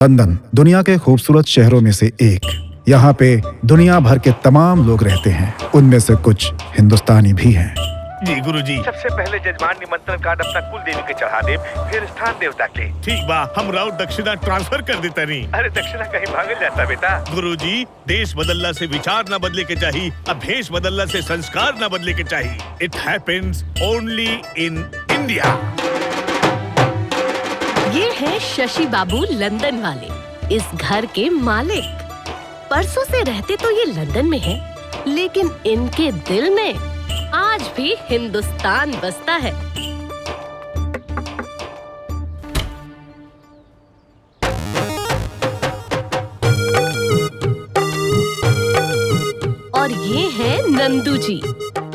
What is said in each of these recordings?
London दुनिया के खूबसूरत शहरों में से एक। यहाँ पे दुनिया भर के तमाम लोग रहते हैं, उनमें से कुछ हिंदुस्तानी भी हैं। जी गुरुजी। सबसे पहले जजमान निमंत्रण कार्ड अपना कुल देवी के चढ़ा दे, फिर स्थान देवता के। ठीक बा, हम राउत दक्षिणा ट्रांसफर कर देता नहीं। अरे दक्षिणा कहीं भागल जाता बेटा। गुरुजी, देश बदलना से विचार न बदले के चाहिए, अब भेष बदलना से संस्कार न बदले के चाहिए। It happens only in India. ये है शशि बाबू, लंदन वाले, इस घर के मालिक। परसों से रहते तो ये लंदन में है, लेकिन इनके दिल में आज भी हिंदुस्तान बसता है। और ये है नंदू जी।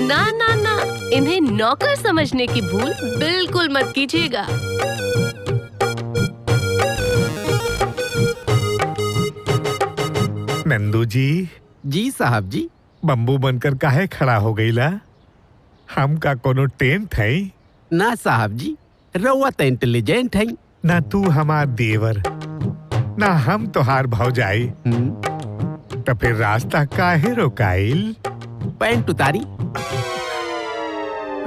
ना ना ना, इन्हें नौकर समझने की भूल बिल्कुल मत कीजिएगा। नंदू जी। जी साहब जी। बम्बू बनकर काहे खड़ा हो गईला? हम का कोनो टेंट है? ना साहब जी, रउआ तो इंटेलिजेंट है। ना तू हमार देवर, ना हम तोहार भौजाई, तो फिर रास्ता काहे रोकाइल? पैंट उतारी।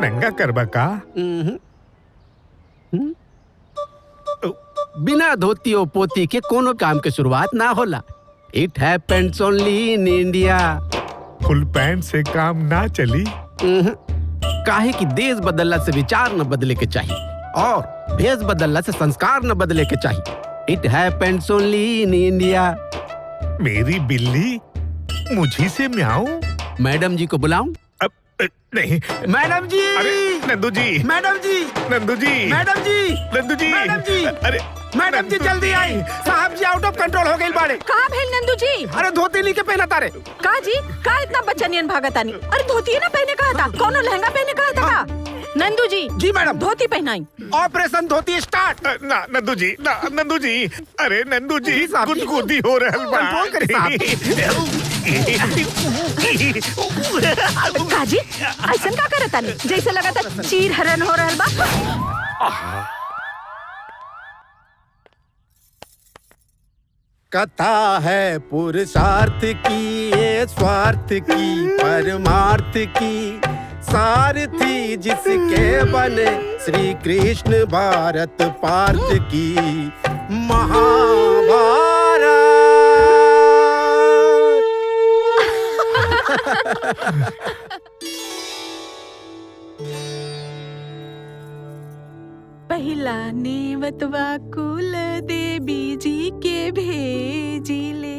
नंगा करबा का? बिना धोती और पोती के कोनो काम के शुरुआत ना होला। It happens only in India. Full pant से काम ना चली। काहे कि देश बदलला से विचार न बदले के चाहिए और भेष बदलला से संस्कार न बदले के चाहिए। It happens only in India. मेरी बिल्ली मुझी से म्याऊं? मैडम जी को बुलाऊं? अब नहीं। मैडम जी। अरे नंदू जी। मैडम जी। नंदू जी। मैडम जी। नंदू जी। मैडम जी। अरे मैडम जी जल्दी आई, साहब जी आउट ऑफ कंट्रोल हो गई बाड़े। कहाँ भेल नंदू जी? अरे धोती ली के पहना तारे। का जी, का इतना बच्चनियन भागतानी? अरे धोती ना पहने कहा था, कोनो लहंगा पहने कहा था का? नंदू जी। जी मैडम। धोती पहनाई। ऑपरेशन धोती स्टार्ट। ना नंदू जी, ना नंदू जी। अरे नंदू जी, जी साहब जी। गुदगुदी हो रहल बा। कंट्रोल करी का जी, ऐसन का करतानी? जैसे लगा था चीर हरण हो रहल बा। कथा है पुरुषार्थ की, ये स्वार्थ की, परमार्थ की, सारथी जिसके बने श्री कृष्ण भारत पार्थ की महाभारत। पहिला नेवतवा कुल देवी जी के भेजिले,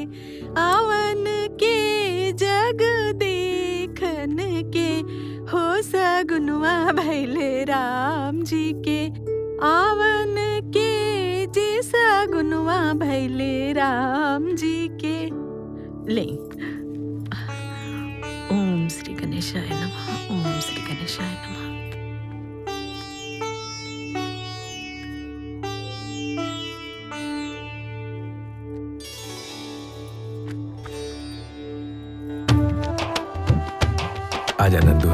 आवन के जग देखन के, हो सगुनवा भैले राम जी के, आवन के जे सगुनवा भैले राम जी के। ले, ओम श्री गणेशाय नमः, ओम श्री गणेशाय नमः। आजा नंदू।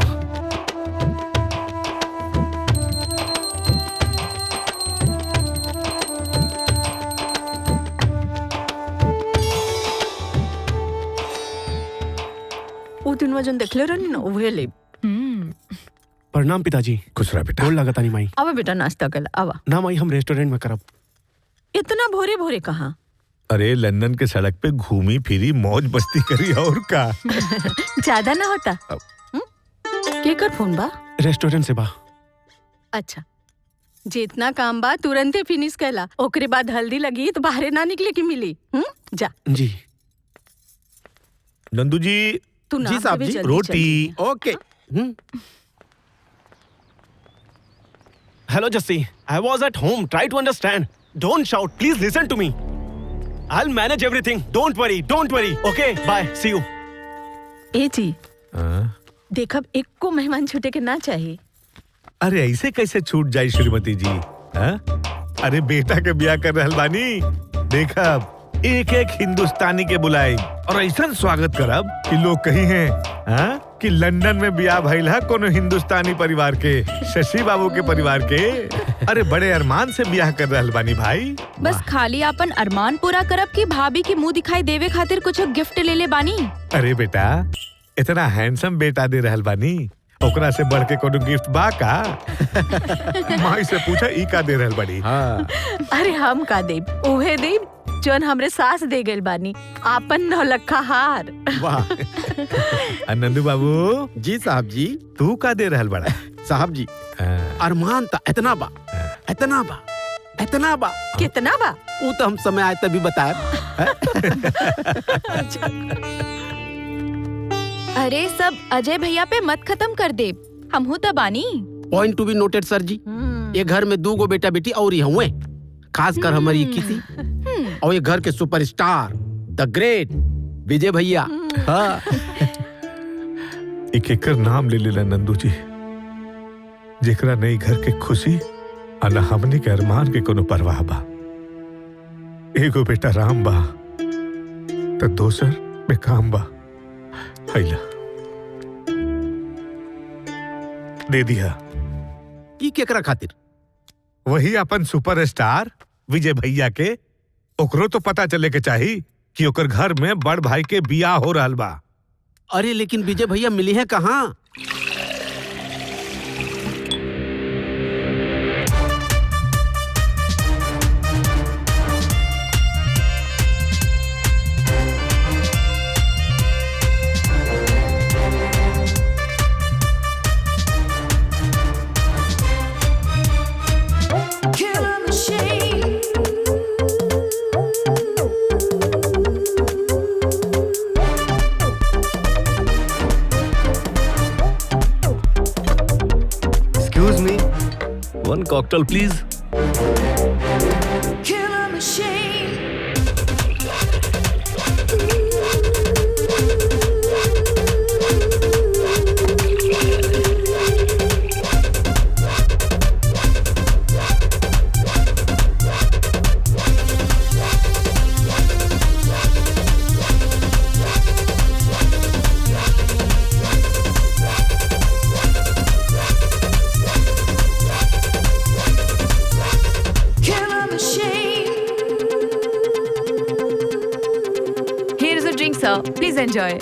वो दिन वजन देखले रहनी ना, उहे ले। प्रणाम पिताजी। खुश रह बेटा। गोड़ लागत नहीं माई। आवा बेटा, नाश्ता कर आवा। ना माई, हम रेस्टोरेंट में करब। इतना भोरे भोरे कहाँ? अरे लंदन के सड़क पे घूमी फिरी मौज मस्ती करी और का। ज्यादा ना होता। केकर फोन बा? रेस्टोरेंट से बा। अच्छा, जितना काम बा तुरंते फिनिश कैला, ओकरे बाद हल्दी लगी तो बाहरे ना निकले की मिली। जा। जी नंदू जी। तू ना जी साहब जी। रोटी। Okay. Hello Jassi, I was at home, try to understand, don't shout, please listen to me, I will manage everything, don't worry, okay, bye, see you. ए जी, देखब एक को मेहमान छूटे के ना चाहिए। अरे ऐसे कैसे छूट जाई श्रीमती जी? अरे बेटा के ब्याह कर रहल बानी, देखब एक एक हिंदुस्तानी के बुलाई और ऐसा स्वागत करब कि लोग कही हैं कि लंदन में बियाह भइल है कोनो हिंदुस्तानी परिवार के, शशि बाबू के परिवार के। अरे बड़े अरमान से बियाह कर रहल बानी भाई। बस खाली अपन अरमान पूरा करब की भाभी के मुंह दिखाई देवे खातिर कुछ गिफ्ट ले ले बानी। अरे बेटा, इतना हैंडसम बेटा दे रहल बानी, ओकरा से बढ़ के कोनो गिफ्ट बा का? माई से पूछा ई का दे रहल बानी। हाँ। अरे हम का देब, उहे देब जोन हमरे सास दे गइल बानी, आपन नौलखा हार। वाह। नंदू बाबू जी साहब जी। तू का दे रहल बड़ा? साहब जी अरमान था इतना बा, इतना बा, इतना बा। कितना बा? वो तो हम समय आए तभी बताए। अरे सब अजय भैया पे मत खत्म कर दे, हम हूँ तबानी। Point to be noted sir जी। ये घर में 2 गो बेटा बेटी और ही हुए, खासकर हमारी किसी और ये घर के सुपरस्टार द ग्रेट विजय भैया। हाँ। एक एकर नाम ले लेला नंदू जी, जेकरा नई घर के खुशी आ न हमनी के अरमान के कोनो परवाह बा। एगो बेटा राम बा तो दोसर बेकाम बा। हैला दे दिया। ई केकरा खातिर? वही अपन सुपरस्टार विजय भैया के। ओकरो तो पता चले के चाही कि ओकर घर में बड़ भाई के बियाह हो रहल बा। अरे लेकिन विजय भैया मिली है कहाँ? Excuse me, one cocktail please. Here is a drink, sir. Please enjoy.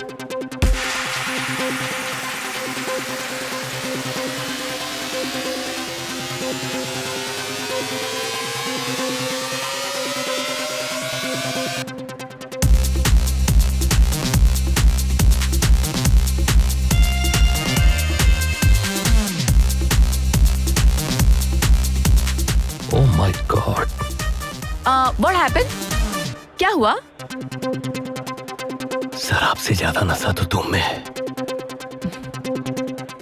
Oh my God. What happened? क्या हुआ? शराब से ज्यादा नशा तो तुम में है।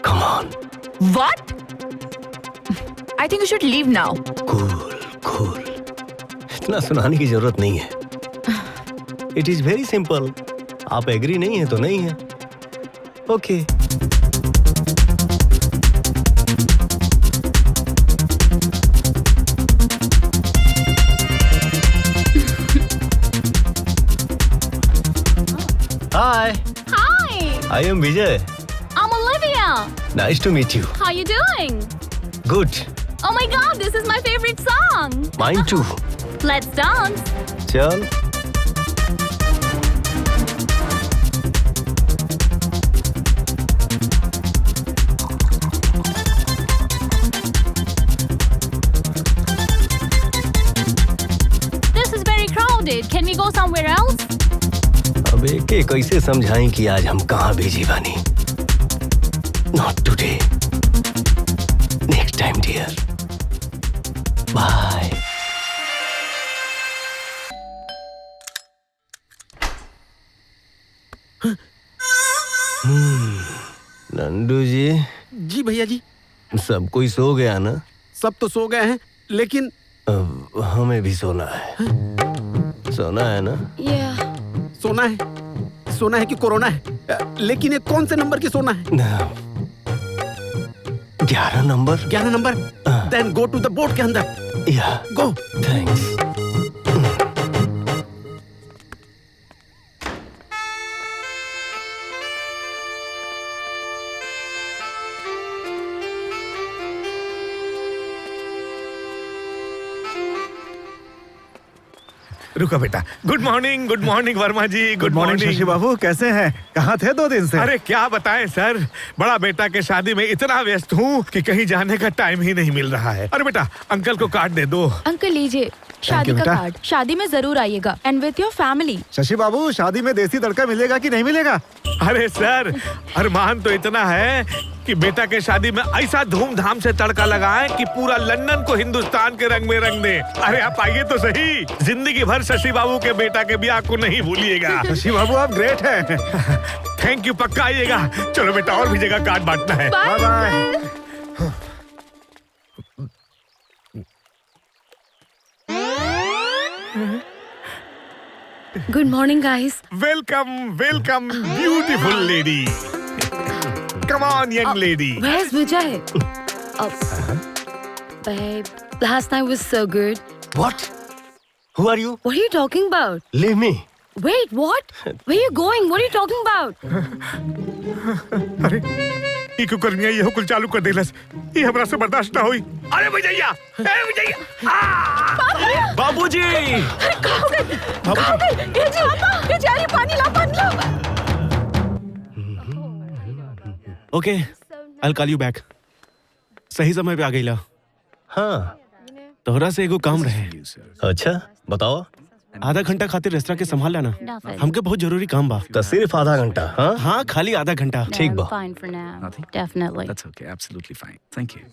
Come on. What? I think you should leave now. Cool. इतना सुनाने की जरूरत नहीं है। It is very simple. आप एग्री नहीं है तो नहीं है। Okay. Hi. Hi, I am Vijay. I'm Olivia. Nice to meet you. How you doing? Good. Oh my god, this is my favorite song. Mine too. Let's dance. चल। This is very crowded. Can we go somewhere else? अब एके कैसे समझाएं कि आज हम कहाँ busy बानी? Not today. Next time, dear. Bye. Nandu ji. जी भैया जी। सब कोई सो गया ना? सब तो सो गए हैं, लेकिन अब हमें भी सोना है। सोना है ना? सोना है कि कोरोना है? लेकिन ये कौन से नंबर की सोना है? 11 number. 11 number? Then go to the boat के अंदर। Yeah. Go. Thanks. रुको बेटा। गुड मॉर्निंग वर्मा जी। गुड मॉर्निंग शशि बाबू, कैसे हैं? कहाँ थे 2 दिन से? अरे क्या बताएं सर, बड़ा बेटा के शादी में इतना व्यस्त हूँ कि कहीं जाने का टाइम ही नहीं मिल रहा है। अरे बेटा अंकल को कार्ड दे दो। अंकल लीजिए शादी का कार्ड। शादी में जरूर आइएगा and with your family. Shashi Babu, शादी में देसी तड़का मिलेगा कि नहीं मिलेगा? अरे सर, अरमान तो इतना है कि बेटा के शादी में ऐसा धूमधाम से तड़का लगाएं कि पूरा लंदन को हिंदुस्तान के रंग में रंग दे। अरे आप आइए तो सही, जिंदगी भर शशि बाबू के बेटा के ब्याह को नहीं भूलिएगा। शशि बाबू आप ग्रेट हैं। थैंक यू, पक्का आइएगा। चलो बेटा, और भी जगह कार्ड बांटना है। Bye bye. Good morning guys. Welcome beautiful lady. Come on young lady. Where's Vijay? Babe, last night was so good. What? Who are you? What are you talking about? Leave me. Wait, what? Where are you going? What are you talking about? अरे ई कुकरनिया ये कुल चालू कर देलस। ये हमरा से बर्दाश्त ना होई। अरे विजया, ए विजया। बाबूजी। Okay, I'll call you back. सही समय पे आ गईला। हाँ। तोहरा से एगो काम रहे। अच्छा बताओ। आधा घंटा खातिर रेस्टोरेंट के संभाल लेना। हमके बहुत जरूरी काम बा। तो सिर्फ आधा घंटा? हाँ हाँ, खाली आधा घंटा। ठीक बा। Fine for now. Definitely. That's okay, absolutely fine. Thank you.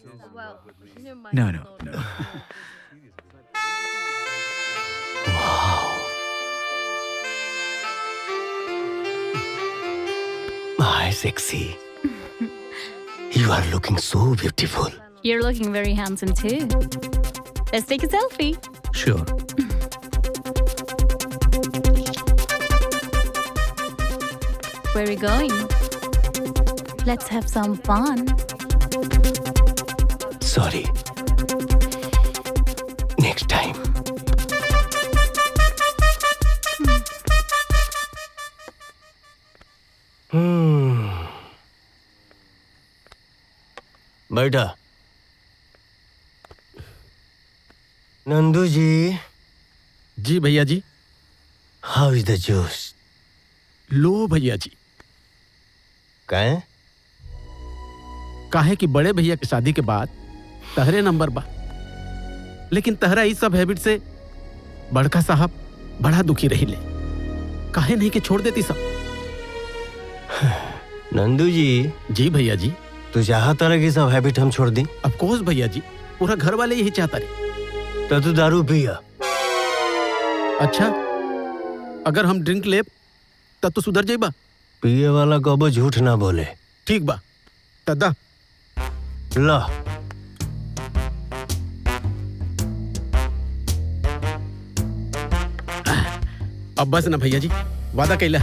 No. My sexy. You are looking so beautiful. You're looking very handsome too. Let's take a selfie. Sure. Where are we going? Let's have some fun. Sorry. Next time. बैठा। नंदू जी। जी भैया जी। How is the juice? लो भैया जी। कहें? काहे कि बड़े भैया की शादी के बाद तहरे नंबर बा, लेकिन तहरा इस सब हैबिट से बड़का साहब बड़ा दुखी रही ले। काहे नहीं कि छोड़ देती सब। नंदू जी। जी भैया जी। तू चाहता रहा कि सब हैबिट हम छोड़ दी? ऑफ कोर्स भैया जी, पूरा घर वाले यही चाहता रहे। तो तू दारू पिया। अच्छा, अगर हम ड्रिंक ले तब तो सुधर जाइबा। पिए वाला कबो झूठ ना बोले। ठीक बा तदा ला। अब बस ना भैया जी, वादा कैला,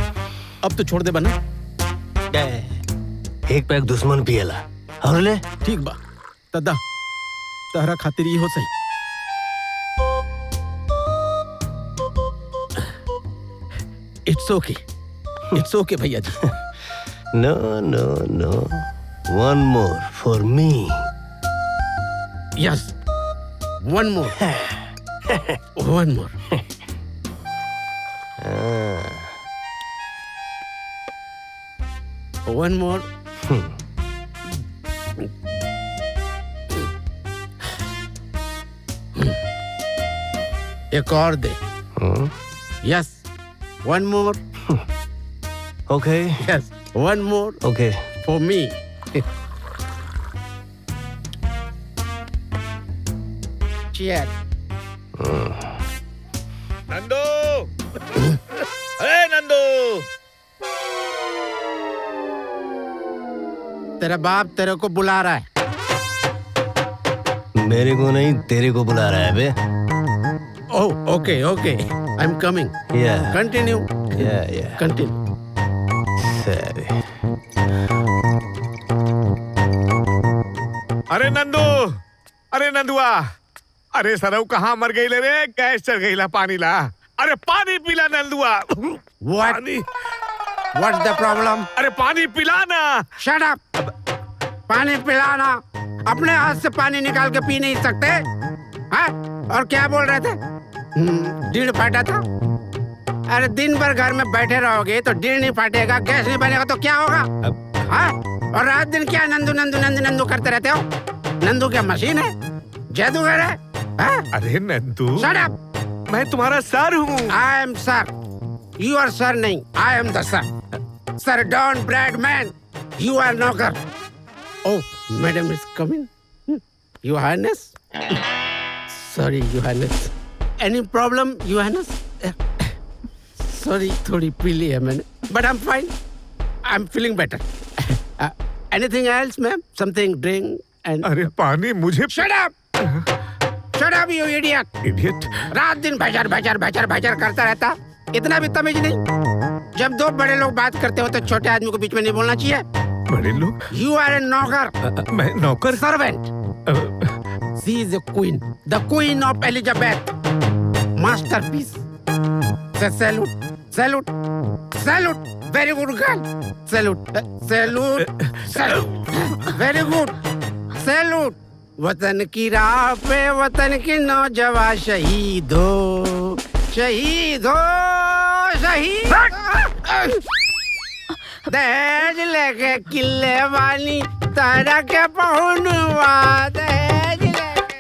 अब तो छोड़ दे बना। एक पैक दुश्मन पियला और ले। ठीक बा तदा, तहरा खातिर ही हो सही। इट्स ओके भैया जी। No. One more for me. Yes. One more. One more. One more. एक और दे। Yes. One more. Okay. Yes. One more. Okay. For me. Cheers. Nandu, अरे नंदू। तेरा बाप तेरे को बुला रहा है। मेरे को नहीं, तेरे को बुला रहा है बे। Oh, okay. I'm coming. Yeah. Continue. Yeah. Continue. Sorry. अरे नंदुआ, अरे सरऊ कहाँ मर गई ले रे? गैस चढ़ गई ला, पानी ला। अरे पानी पिला नंदुआ। What? What's the problem? अरे पानी पिला ना। Shut up. पानी पिलाना। अपने हाथ से पानी निकाल के पी नहीं सकते? हाँ? और क्या बोल रहे थे? डीढ़ फाटा था। अरे दिन भर घर में बैठे रहोगे तो डीढ़ नहीं फाटेगा, गैस नहीं बनेगा तो क्या होगा? हाँ? और रात दिन क्या नंदू नंदू नंदू नंदू करते रहते हो? नंदू क्या मशीन है? जादूगर है? हाँ? अरे नंदू, Shut up! मैं तुम्हारा सर हूँ। I am sir. You are sir नहीं, I am the sir. Sir Don Bradman, you are नौकर. Oh, madam is coming. Your Highness. Sorry, Your Highness. Any problem, Your Highness? Sorry, थोड़ी पीली है मैंने, but I'm fine. I'm feeling better. Anything else, ma'am? Something drink and. अरे पानी मुझे। Shut up! Shut up, you idiot! Idiot? रात दिन भजर भजर भजर भजर करता रहता, इतना भी तमीज नहीं। जब दो बड़े लोग बात करते हो तो छोटे आदमी को बीच में नहीं बोलना चाहिए। बड़े लोग? You are a नौकर। मैं नौकर? Servant. She is a queen, the queen of Elizabeth. Masterpiece. Say salute, salute, salute. Very good girl. Salute, salute, salute. Very good. Salute. वतन की राह पे वतन की नौजवान शहीद हो, शहीद हो, शहीद हो। दहेज लेके किले वाली तारा के पहुनवा, दहेज लेके।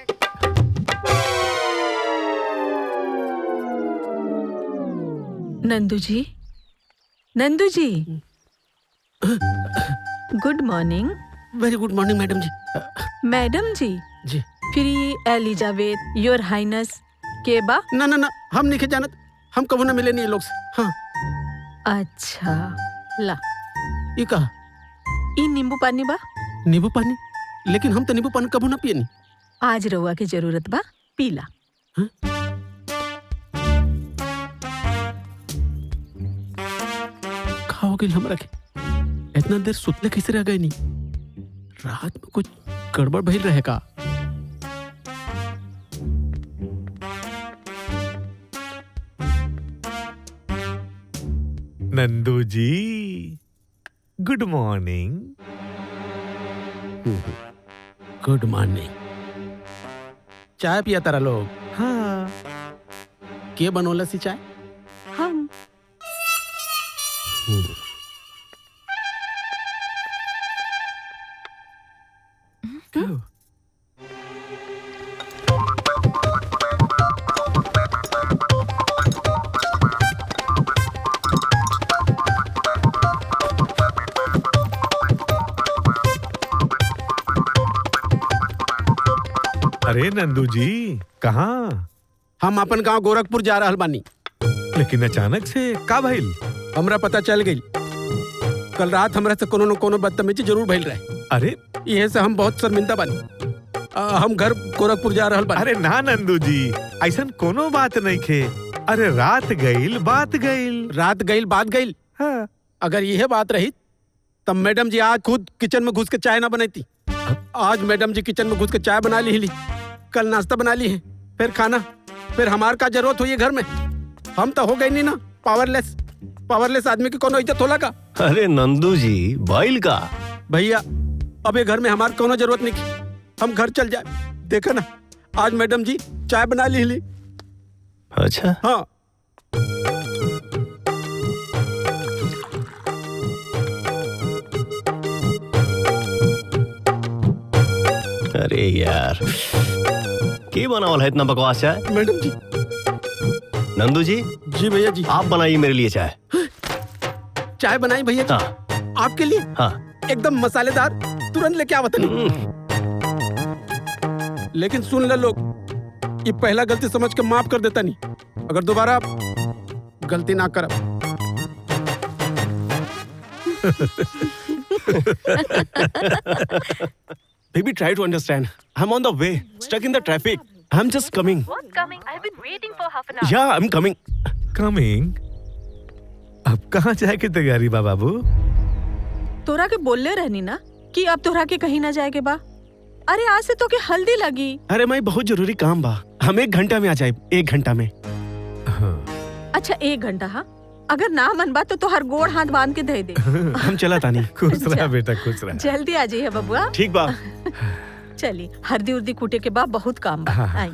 Nandu ji, Nandu ji, good morning. Very good morning madam ji. Madam ji, जी फिर ये एलिजाबेथ योर हाइनेस के बा? ना ना ना, हम नहीं जानत, हम कभी ना मिले नहीं लोग से। हाँ अच्छा, ला ये कहा ई नींबू पानी बा? नींबू पानी? लेकिन हम तो नींबू पानी कभी ना पिए नहीं। आज रउआ के जरूरत बा, पीला। हाँ? खाओ के हमरा के इतना देर सुतले कैसे रह गए नहीं? रात में कुछ गड़बड़ भइल रहे का? Nandu ji, good morning. Good morning. चाय पिया तारा लोग? हाँ। के बनोला सी चाय? हम। अरे नंदू जी, कहाँ? हम अपन गांव गोरखपुर जा रहल बानी। लेकिन अचानक से का भइल? हमरा पता चल गई कल रात हमरा से कोनो न कोनो बदतमीजी जरूर भइल रहे। अरे यही से हम बहुत शर्मिंदा बानी। हम घर गोरखपुर जा रहल बानी। अरे ना नंदू जी, ऐसन कोनो बात नहीं खे। अरे रात गईल बात गईल। रात गईल बात गईल। हाँ। अगर यह बात रही तब मैडम जी आज खुद किचन में घुस के चाय ना बनाती। आज मैडम जी किचन में घुस के चाय बना ली, कल नाश्ता बना ली है, फिर खाना, फिर हमार का जरूरत हुई है घर में? हम तो हो गए नहीं ना पावरलेस। पावरलेस आदमी की कोनो इज्जत होला का? अरे नंदू जी, बाइल का भैया अब ये घर में हमार कोनो जरूरत नहीं, हम घर चल जाए। देखा ना आज मैडम जी चाय बना ली। अच्छा हाँ। अरे यार, क्या बनावल है इतना बकवास चाय? मैडम जी। नंदू जी। जी भैया जी। आप बनाइए मेरे लिए चाय। चाय बनाई भैया जी? हाँ। आपके लिए? हाँ। एकदम मसालेदार, तुरंत लेके आवत नहीं। लेकिन सुन ले लोग, ये पहला गलती समझ के माफ कर देता नहीं, अगर दोबारा गलती ना करब। Baby, try to understand. I'm on the way, stuck in the traffic. I'm just coming. What coming? I've been waiting for half an hour. Yeah, I'm coming. Coming? अब कहाँ जाए की तैयारी बा बाबू? तोरा के बोलले रहनी ना कि अब तोरा के कहीं ना जाए के बा। अरे आज से तो के हल्दी लगी। अरे माई, बहुत जरूरी काम बा, हम 1 घंटा में आ जाए। 1 घंटा में। अच्छा 1 घंटा? हाँ, अगर ना मन बा तो हर गोड़ हाथ बांध के दे दे। हम चला तानी। खुश रहा बेटा, खुश रहा। जल्दी आ जाइए बबुआ। ठीक बा। चली हल्दी उर्दी कूटे के बाद बहुत काम बा। आई।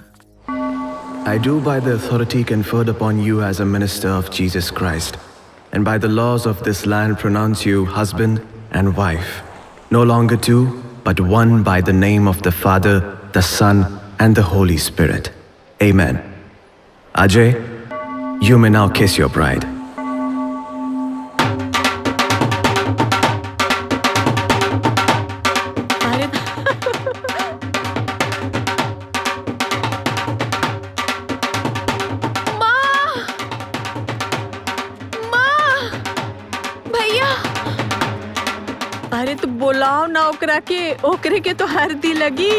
I do by the authority conferred upon you as a minister of Jesus Christ, and by the laws of this land pronounce you husband and wife, no longer two, but one by the name of the Father, the Son, and the Holy Spirit. Amen. Ajay, you may now kiss your bride. अरे तो बोलाओ ना ओकरा के, ओकरे के तो हल्दी लगी।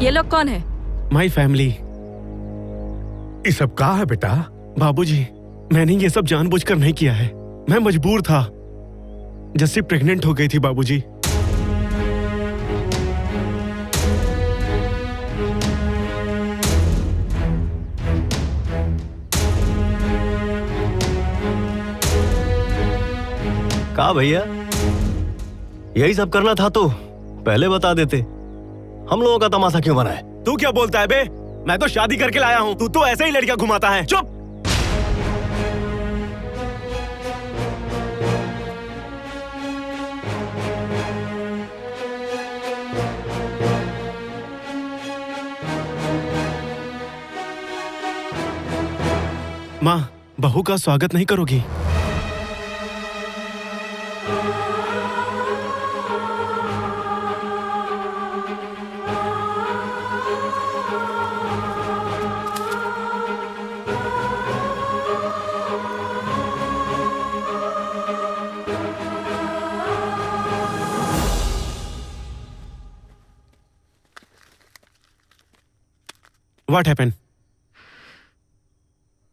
ये लोग कौन है? My family. ये सब कहा है बेटा? बाबूजी, मैंने ये सब जानबूझकर नहीं किया है। मैं मजबूर था। जस्सी प्रेग्नेंट हो गई थी बाबूजी। कहा भैया, यही सब करना था तो पहले बता देते। हम लोगों का तमाशा क्यों बना है? तू क्या बोलता है बे? मैं तो शादी करके लाया हूँ। तू तो ऐसे ही लड़कियां घुमाता है। चुप। माँ, बहू का स्वागत नहीं करोगी? What happened?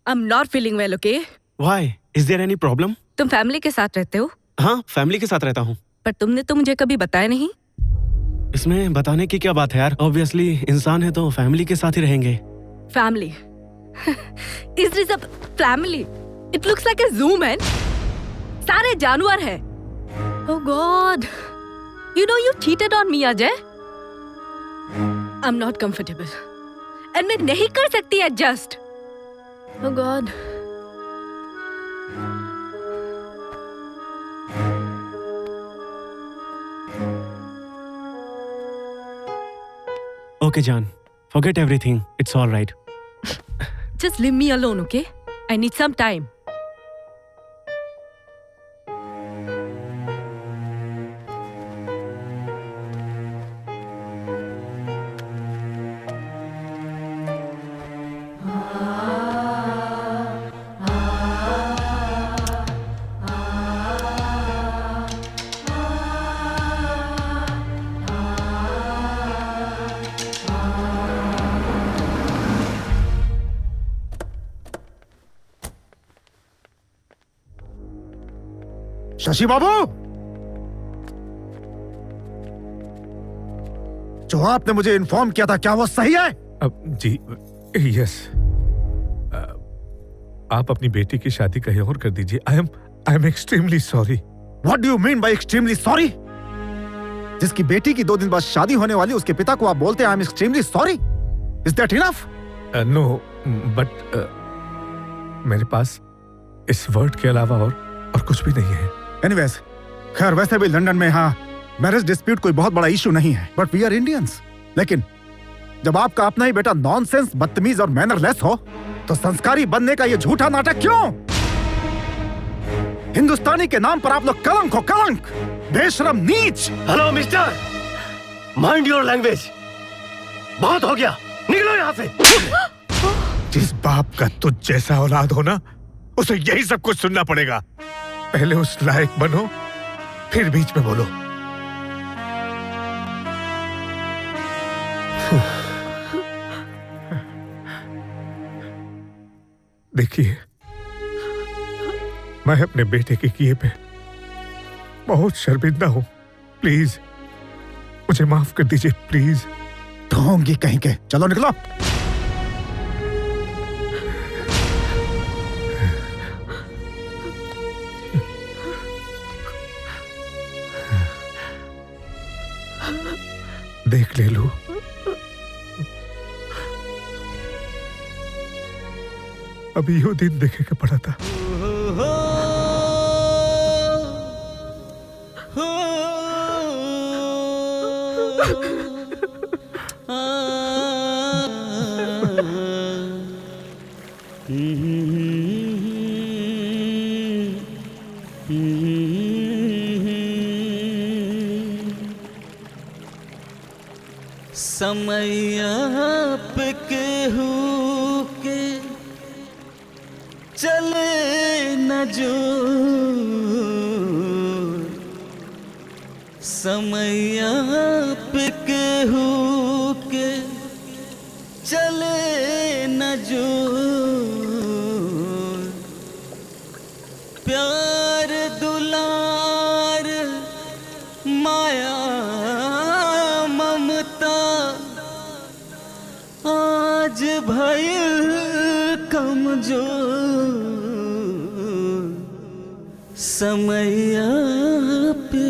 I'm not feeling well, okay? Why? Is there any problem? तुम फैमिली के साथ रहते हो? हाँ, फैमिली के साथ रहता हूँ। पर तुमने तो मुझे कभी बताया नहीं। इसमें बताने की क्या बात है यार? Obviously, इंसान है तो फैमिली के साथ ही रहेंगे। Family? Is this a family? It looks like a zoo, man. सारे जानवर हैं। Oh God! You know you cheated on me, Ajay. I'm not comfortable. And मैं नहीं कर सकती adjust. Oh God. Okay, Jan. Forget everything. It's all right. Just leave me alone, okay? I need some time. Shashi बाबू, जो आपने मुझे inform किया था, क्या वो सही है? जी, यस। आप अपनी बेटी की शादी कहीं और कर दीजिए। आई am extremely sorry. What do you mean by extremely sorry? जिसकी बेटी की 2 दिन बाद शादी होने वाली, उसके पिता को आप बोलते हैं I am extremely sorry? Is that enough? No, but मेरे पास इस वर्ड के अलावा और कुछ भी नहीं है। एनीवेज, खैर वैसे भी लंदन में हाँ मैरिज डिस्प्यूट कोई बहुत बड़ा इशू नहीं है, बट वी आर इंडियंस। लेकिन जब आपका अपना ही बेटा नॉनसेंस, बदतमीज और मैनरलेस हो, तो संस्कारी बनने का ये झूठा नाटक क्यों? हिंदुस्तानी के नाम पर आप लोग कलंक हो, कलंक, बेशरम, नीच। Hello mister, mind your language. बहुत हो गया, निकलो यहाँ से। जिस बाप का तुझ जैसा औलाद हो ना, उसे यही सब कुछ सुनना पड़ेगा। पहले उस लायक बनो, फिर बीच में बोलो। देखिए, मैं अपने बेटे के किए पे बहुत शर्मिंदा हूं। प्लीज मुझे माफ कर दीजिए, प्लीज। ढोंगी कहीं के, चलो निकलो। देख ले लू, अभी यो दिन देखे के पड़ा था। समय आप केहू के चले न जो, समय आप केहू के चले न जो, प्यार दुलार माया ममता आज भइल कमजोर, समय पे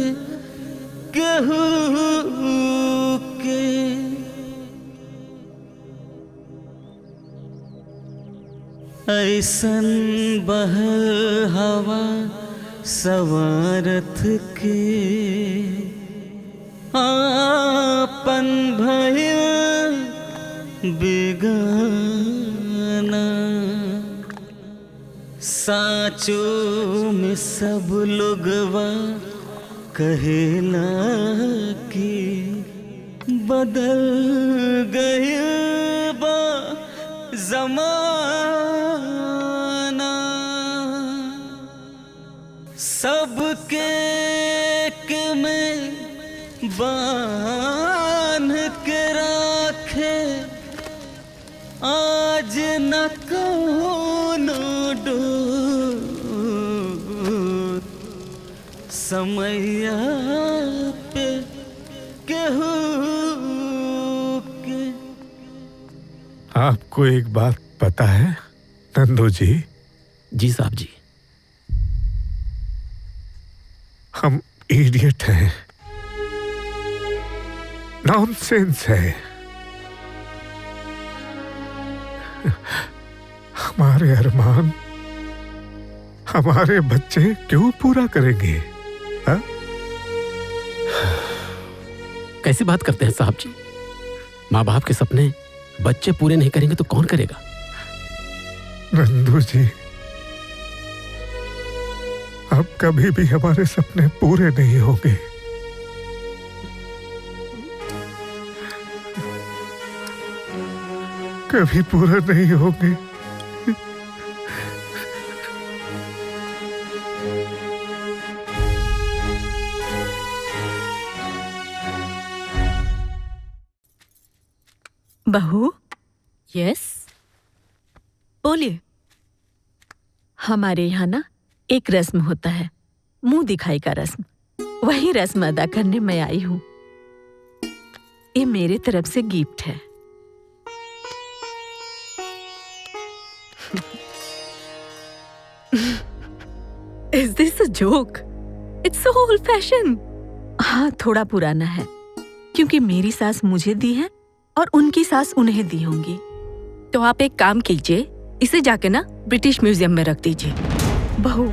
केहू के। ऐसन बहल हवा सवारथ के, आपन भइल बेगाना, साचों में सब लोगवा कहेला कि बदल गइल बा जमाना, सबके के में बांध के राखे, आज न कोनो डोर, समय पे केहू के। आपको एक बात पता है नंदू जी? जी साहब जी। हम इडियट हैं, नॉनसेंस है। हमारे अरमान हमारे बच्चे क्यों पूरा करेंगे? हा? कैसी बात करते हैं साहब जी? माँ बाप के सपने बच्चे पूरे नहीं करेंगे तो कौन करेगा? नंदू जी, अब कभी भी हमारे सपने पूरे नहीं होंगे। कभी पूरा नहीं होंगे। बहू। यस, बोलिए। हमारे यहाँ ना एक रस्म होता है, मुंह दिखाई का रस्म। वही रस्म अदा करने मैं आई हूँ। ये मेरे तरफ से गिफ्ट है। Is this a joke? It's so old fashioned. हाँ, थोड़ा पुराना है, क्योंकि मेरी सास मुझे दी है और उनकी सास उन्हें दी होंगी। तो आप एक काम कीजिए, इसे जाके ना ब्रिटिश म्यूजियम में रख दीजिए। बहू,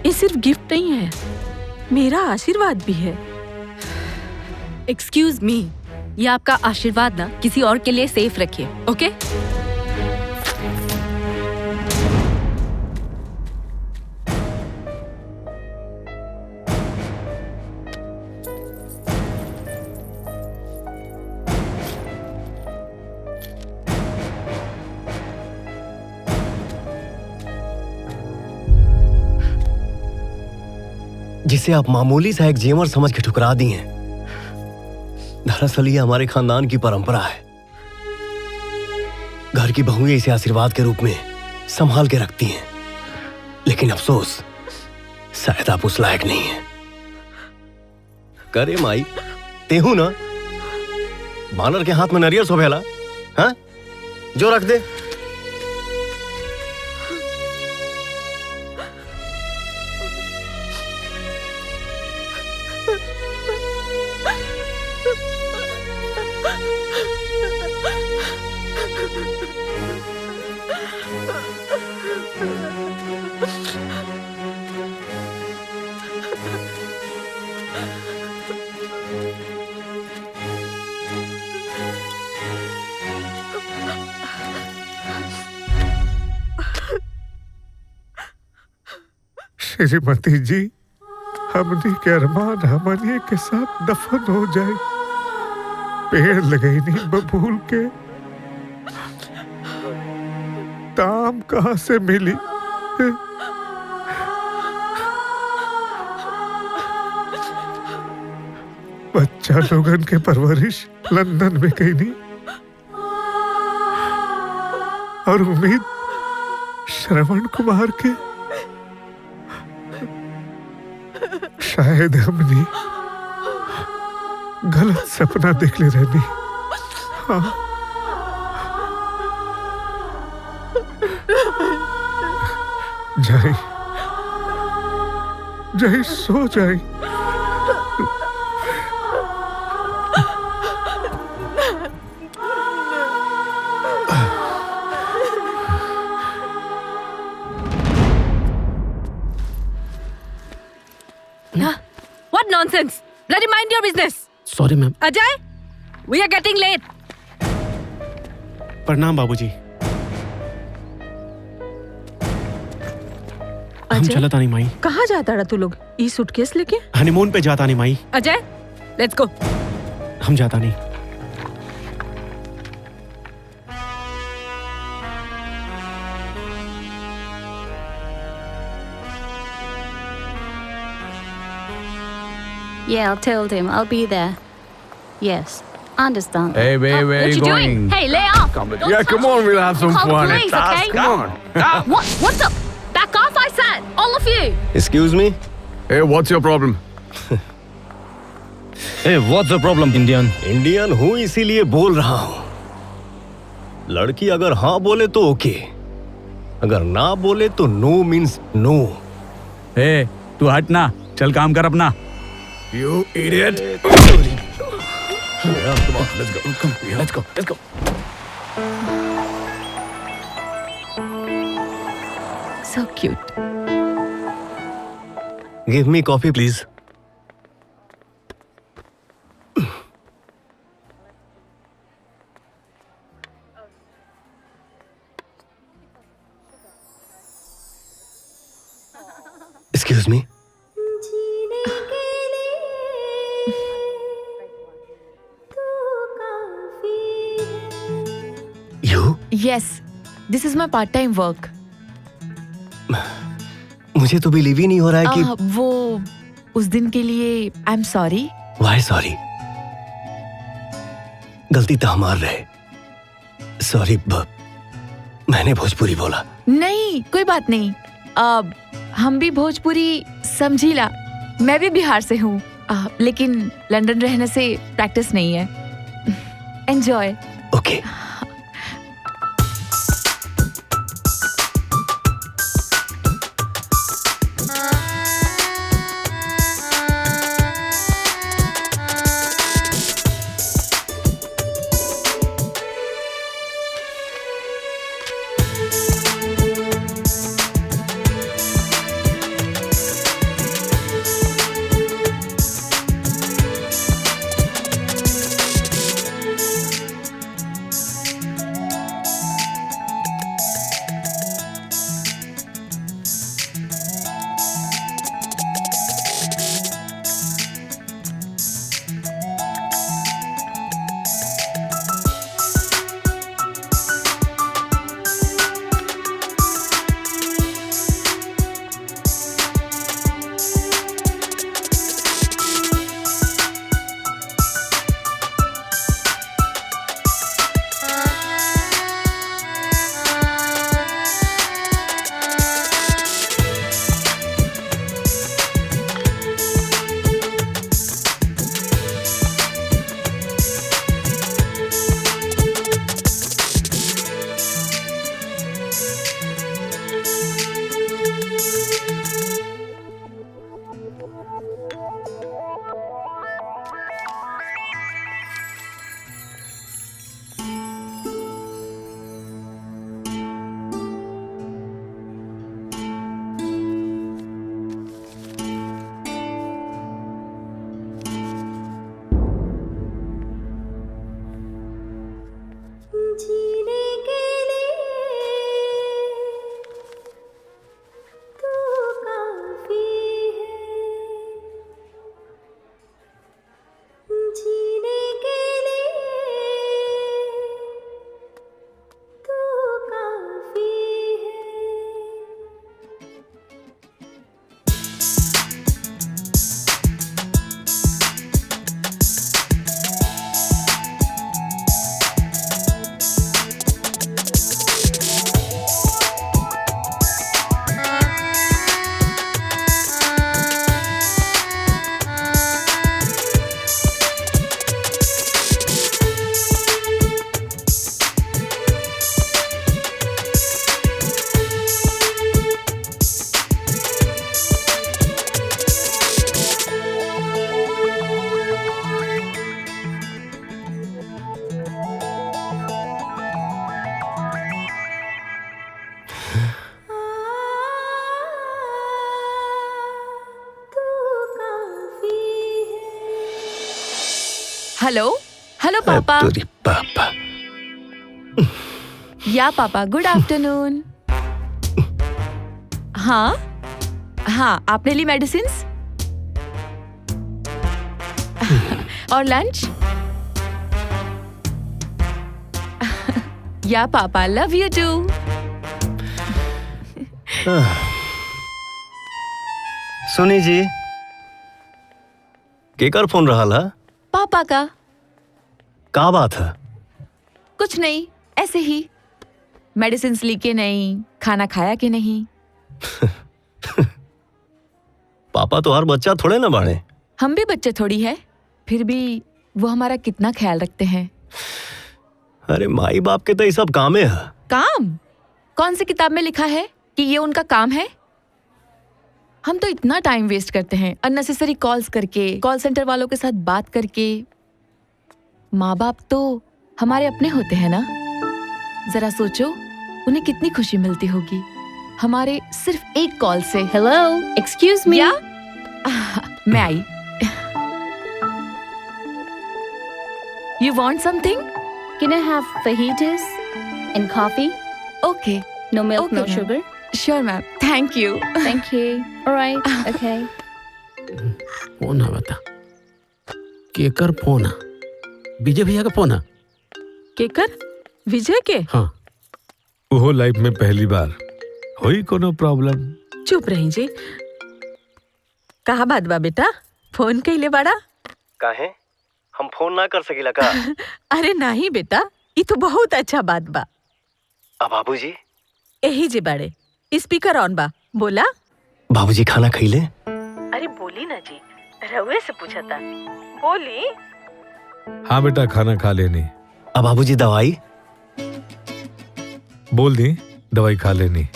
ये सिर्फ गिफ्ट नहीं है, मेरा आशीर्वाद भी है। एक्सक्यूज मी, ये आपका आशीर्वाद ना किसी और के लिए सेफ रखिए, ओके? जिसे आप मामूली सा एक जेवर समझ के ठुकरा दी हैं। दरअसल ये हमारे खानदान की परंपरा है। घर की बहुएं इसे आशीर्वाद के रूप में संभाल के रखती हैं, लेकिन अफसोस शायद आप उस लायक नहीं हैं। करे माई, तेहू ना बानर के हाथ में नरियल सोभेला, हाँ? जो रख दे। श्रीमती जी, हमने के अरमान हमने के साथ दफन हो जाए। पेड़ लगे नहीं बबूल के, ताम कहां से मिली? बच्चा लोगन के परवरिश लंदन में कहीं नहीं, और उम्मीद श्रवण कुमार के। शायद हमने गलत सपना देख ले रहनी। हाँ। जाए जाए सो जाए। What nonsense! Bloody mind your business! Sorry, ma'am. Ajay, we are getting late. प्रणाम बाबूजी। हम अजय? चलत आनी माई। कहाँ जाता रहा तू लोग ई सूटकेस लेके? हनीमून पे जाता नहीं माई। Ajay, let's go. हम जाता नहीं। Yeah, I'll tell him. I'll be there. Yes, understand. Hey, where What are you you going? doing? Hey, lay off. Don't Yeah, come touch on, me. we'll have some Call fun. police, okay? Come on. What's up? Back off, I said. All of you. Excuse me? Hey, what's your problem? Hey, what's the problem, Indian? Indian हूँ इसीलिए बोल रहा हूँ। लड़की अगर हाँ बोले तो ओके, अगर ना बोले तो नो मीन्स नो। Hey, तू हट ना, चल काम कर अपना। You idiot! Yeah, come on, let's go. Come, let's go, let's go. So cute. Give me coffee, please. Excuse me? You? Yes, this is my part-time work. मुझे तो believe ही नहीं हो रहा है कि वो उस दिन के लिए आई एम सॉरी। Why sorry? गलती तो हमार रहे। सॉरी, मैंने भोजपुरी बोला। नहीं, कोई बात नहीं। हम भी भोजपुरी समझीला। मैं भी बिहार से हूँ, लेकिन लंदन रहने से प्रैक्टिस नहीं है। एंजॉय। ओके। हेलो हेलो पापा। तेरी पापा। या पापा, गुड आफ्टरनून। हाँ हाँ, आपने ली मेडिसिन्स और लंच? या पापा, लव यू टू। सुनी जी, केकर फोन रहा ला? पापा का। का बात है? कुछ नहीं, ऐसे ही। मेडिसिन्स ली के नहीं, खाना खाया कि नहीं? पापा तो हर बच्चा थोड़े ना बाड़े। हम भी बच्चे थोड़ी है, फिर भी वो हमारा कितना ख्याल रखते हैं। अरे माई बाप के तो ये सब कामे है। काम? कौन सी किताब में लिखा है कि ये उनका काम है? हम तो इतना टाइम वेस्ट करते हैं अननेसेसरी कॉल्स करके, कॉल सेंटर वालों के साथ बात करके। माँ बाप तो हमारे अपने होते हैं ना। जरा सोचो, उन्हें कितनी खुशी मिलती होगी हमारे सिर्फ एक कॉल से। Hello, excuse me. मैं आई। You want something? Can I have fajitas and coffee? Okay. No milk, Okay, no ma'am. sugar. Sure, ma'am. Thank you. Thank you. All right. Okay. Phone है बता, केकर फोन है? विजय भैया का phone है। केकर? विजय के? हाँ। वो लाइफ में पहली बार हुई कोनो प्रॉब्लम। चुप रही जी। कहा बात बा बेटा, फोन कइले बड़ा? काहे? हम फोन ना कर सकीला का? अरे नहीं बेटा, ये तो बहुत अच्छा बात बा। अब बाबूजी? यही जे बड़े स्पीकर ऑन बा, बोला। बाबूजी खाना खइले? अरे बोली ना जी, रउए से पूछा था, बोली। हाँ बेटा, खाना खा लेनी। अब बाबूजी दवाई? बोल दी, दवाई खा लेनी।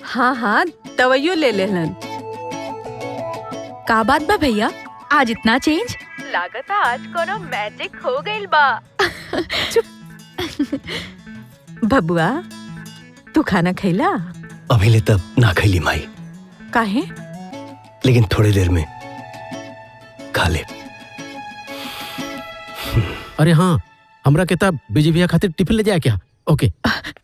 हाँ हाँ, दवाइयो ले लेलन। का बात बा भैया, आज इतना चेंज? लागत आज कोनो मैजिक हो गइल बा। चुप। बबुआ, तू खाना खैला? अभी ले तब ना खैली माई। काहे? लेकिन थोड़ी देर में खा ले। अरे हाँ, हमरा के तब विजय भैया खातिर टिफिन ले जाए क्या? ओके।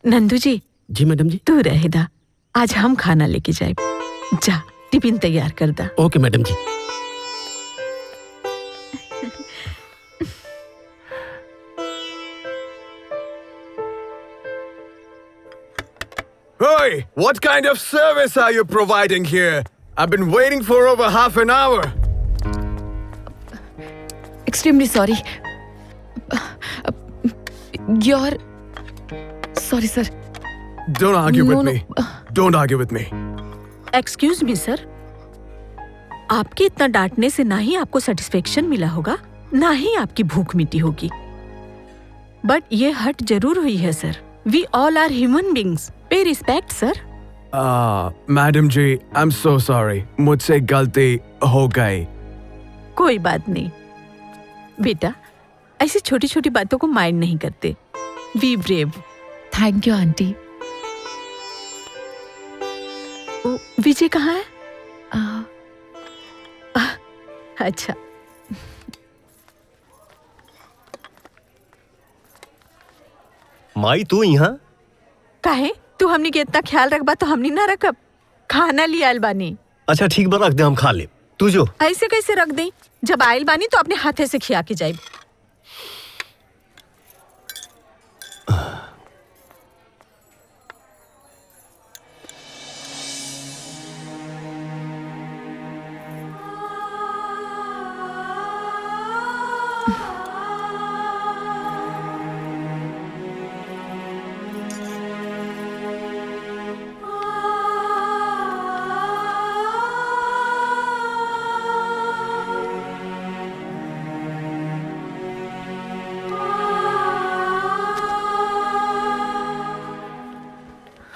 नंदू जी। जी मैडम जी। तू रहे दा, आज हम खाना लेके जाए। जा टिफिन तैयार कर दा। Okay madam ji. Hey, what kind of service are you providing here? I've been waiting for over half an hour. Extremely sorry. You're... Sorry, sir. Don't argue No, with no. me. Don't argue with me. Excuse me sir, आपके इतना डांटने से ना ही आपको satisfaction मिला होगा, ना ही आपकी भूख मिटी होगी। बट ये हट जरूर हुई है सर। We all are human beings. Pay respect sir. Madam Ji, I'm so sorry. मुझसे गलती हो गई। कोई बात नहीं बेटा, ऐसी छोटी छोटी बातों को माइंड नहीं करते। We brave. Thank you aunty. Vijay कहाँ है? अच्छा। माई तू यहाँ? काहे? तू हमनी के इतना ख्याल रखबा तो हमनी ना रखब। खाना लिया आइल बानी। अच्छा ठीक बा, रख दे, हम खा ले। तू जो। ऐसे कैसे रख दे? जब आइल बानी तो अपने हाथे से खिया के जाए।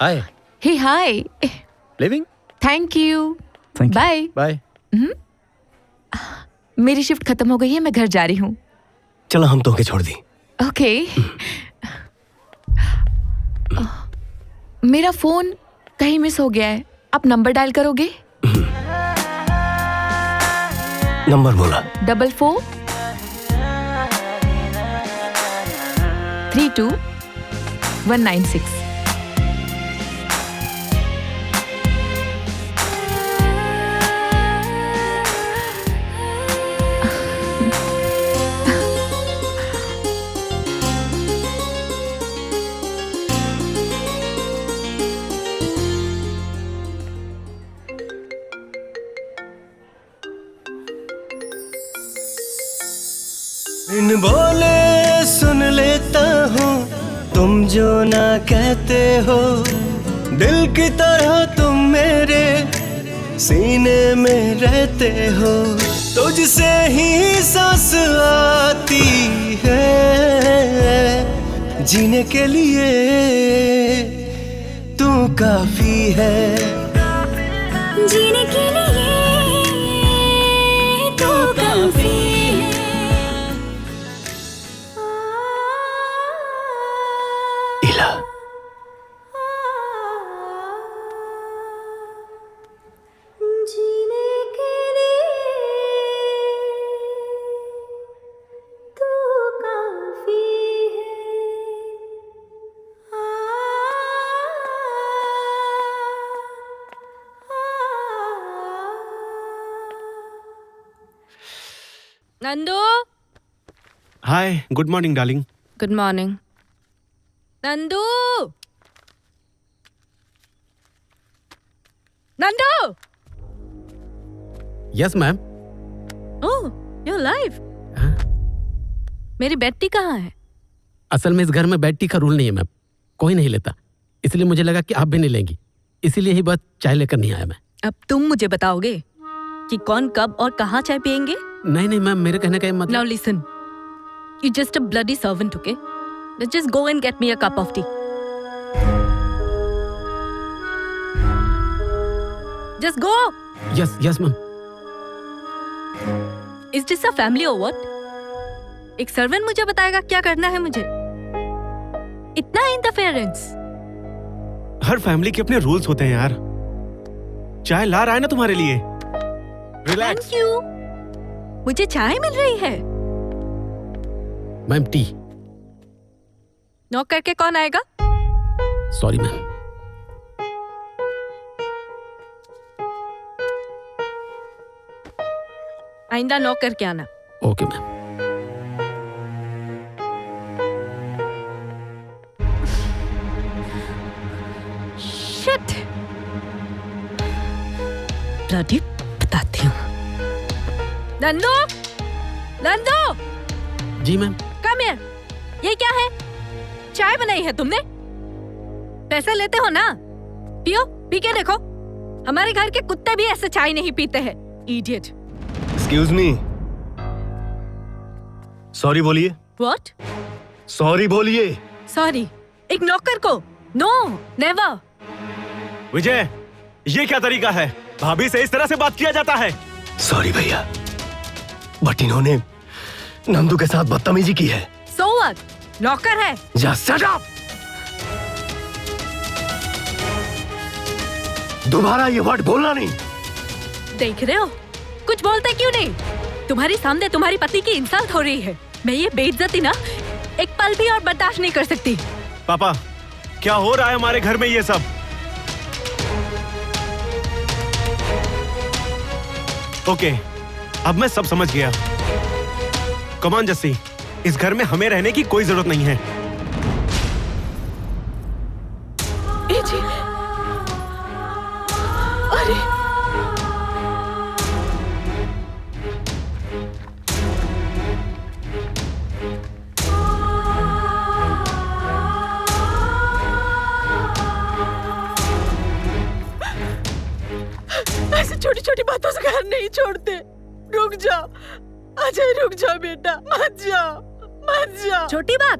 Hi. Hey hi. Living? Thank you. Bye bye. मेरी शिफ्ट खत्म हो गई है, मैं घर जा रही हूँ। चलो हम तो के छोड़ दी। ओके। मेरा फोन कहीं मिस हो गया है, आप नंबर डायल करोगे? नंबर बोला। 44 32-196। बिन बोले सुन लेता हूँ तुम जो ना कहते हो, दिल की तरह तुम मेरे सीने में रहते हो। तुझसे ही सांस आती है, जीने के लिए तू काफी है, जीने के लिए तू काफी है। इला जीने के लिए तू काफी Nandu, hi, good morning darling. Good morning. Nandu, Nandu. Yes ma'am. Oh, you live. मेरी बेड टी कहाँ है? असल में इस घर में बेड टी का रूल नहीं है मैम, कोई नहीं लेता, इसलिए मुझे लगा कि आप भी नहीं लेंगी, इसीलिए ही बस चाय लेकर नहीं आया मैं। अब तुम मुझे बताओगे कि कौन कब और कहाँ चाय पियेंगे? नहीं नहीं मैम, मेरे कहने का ये मतलब। Now listen, you're just a bloody servant, okay? Let's just go and get me a cup of tea. Just go. Yes yes ma'am. Is this a family or what? एक सर्वेंट मुझे बताएगा क्या करना है मुझे? इतना इंटरफेरेंस। हर family के अपने रूल्स होते हैं यार। चाय ला रहा है ना तुम्हारे लिए। रिलैक्स। Thank you. मुझे चाय मिल रही है। Ma'am T. नॉक करके कौन आएगा? Sorry ma'am. आइंदा नॉक करके आना। Okay ma'am. Shit. Bloody बताती हूँ। नंदू, नंदू। जी मैम। Come here. ये क्या है? चाय बनाई है तुमने? पैसे लेते हो ना? पियो, पी के देखो। हमारे घर के कुत्ते भी ऐसे चाय नहीं पीते हैं। Idiot. एक्सक्यूज मी, सॉरी बोलिए। What? सॉरी बोलिए। Sorry. एक नौकर को? No, never. विजय, ये क्या तरीका है? भाभी से इस तरह से बात किया जाता है? सॉरी भैया, बट इन्होंने नंदू के साथ बदतमीजी की है। So what? नौकर है। Just shut up! दोबारा ये वर्ड बोलना नहीं। देख रहे हो, कुछ बोलते क्यों नहीं? तुम्हारे सामने तुम्हारी पति की इंसल्ट हो रही है। मैं ये बेइज्जती ना एक पल भी और बर्दाश्त नहीं कर सकती। पापा, क्या हो रहा है हमारे घर में ये सब? ओके, अब मैं सब समझ गया। कम ऑन जस्सी, इस घर में हमें रहने की कोई जरूरत नहीं है। जी। अरे ऐसे छोटी छोटी बातों से घर नहीं छोड़ते। रुक जा अजय, रुक जा बेटा, मत जा, मत जा। छोटी बात,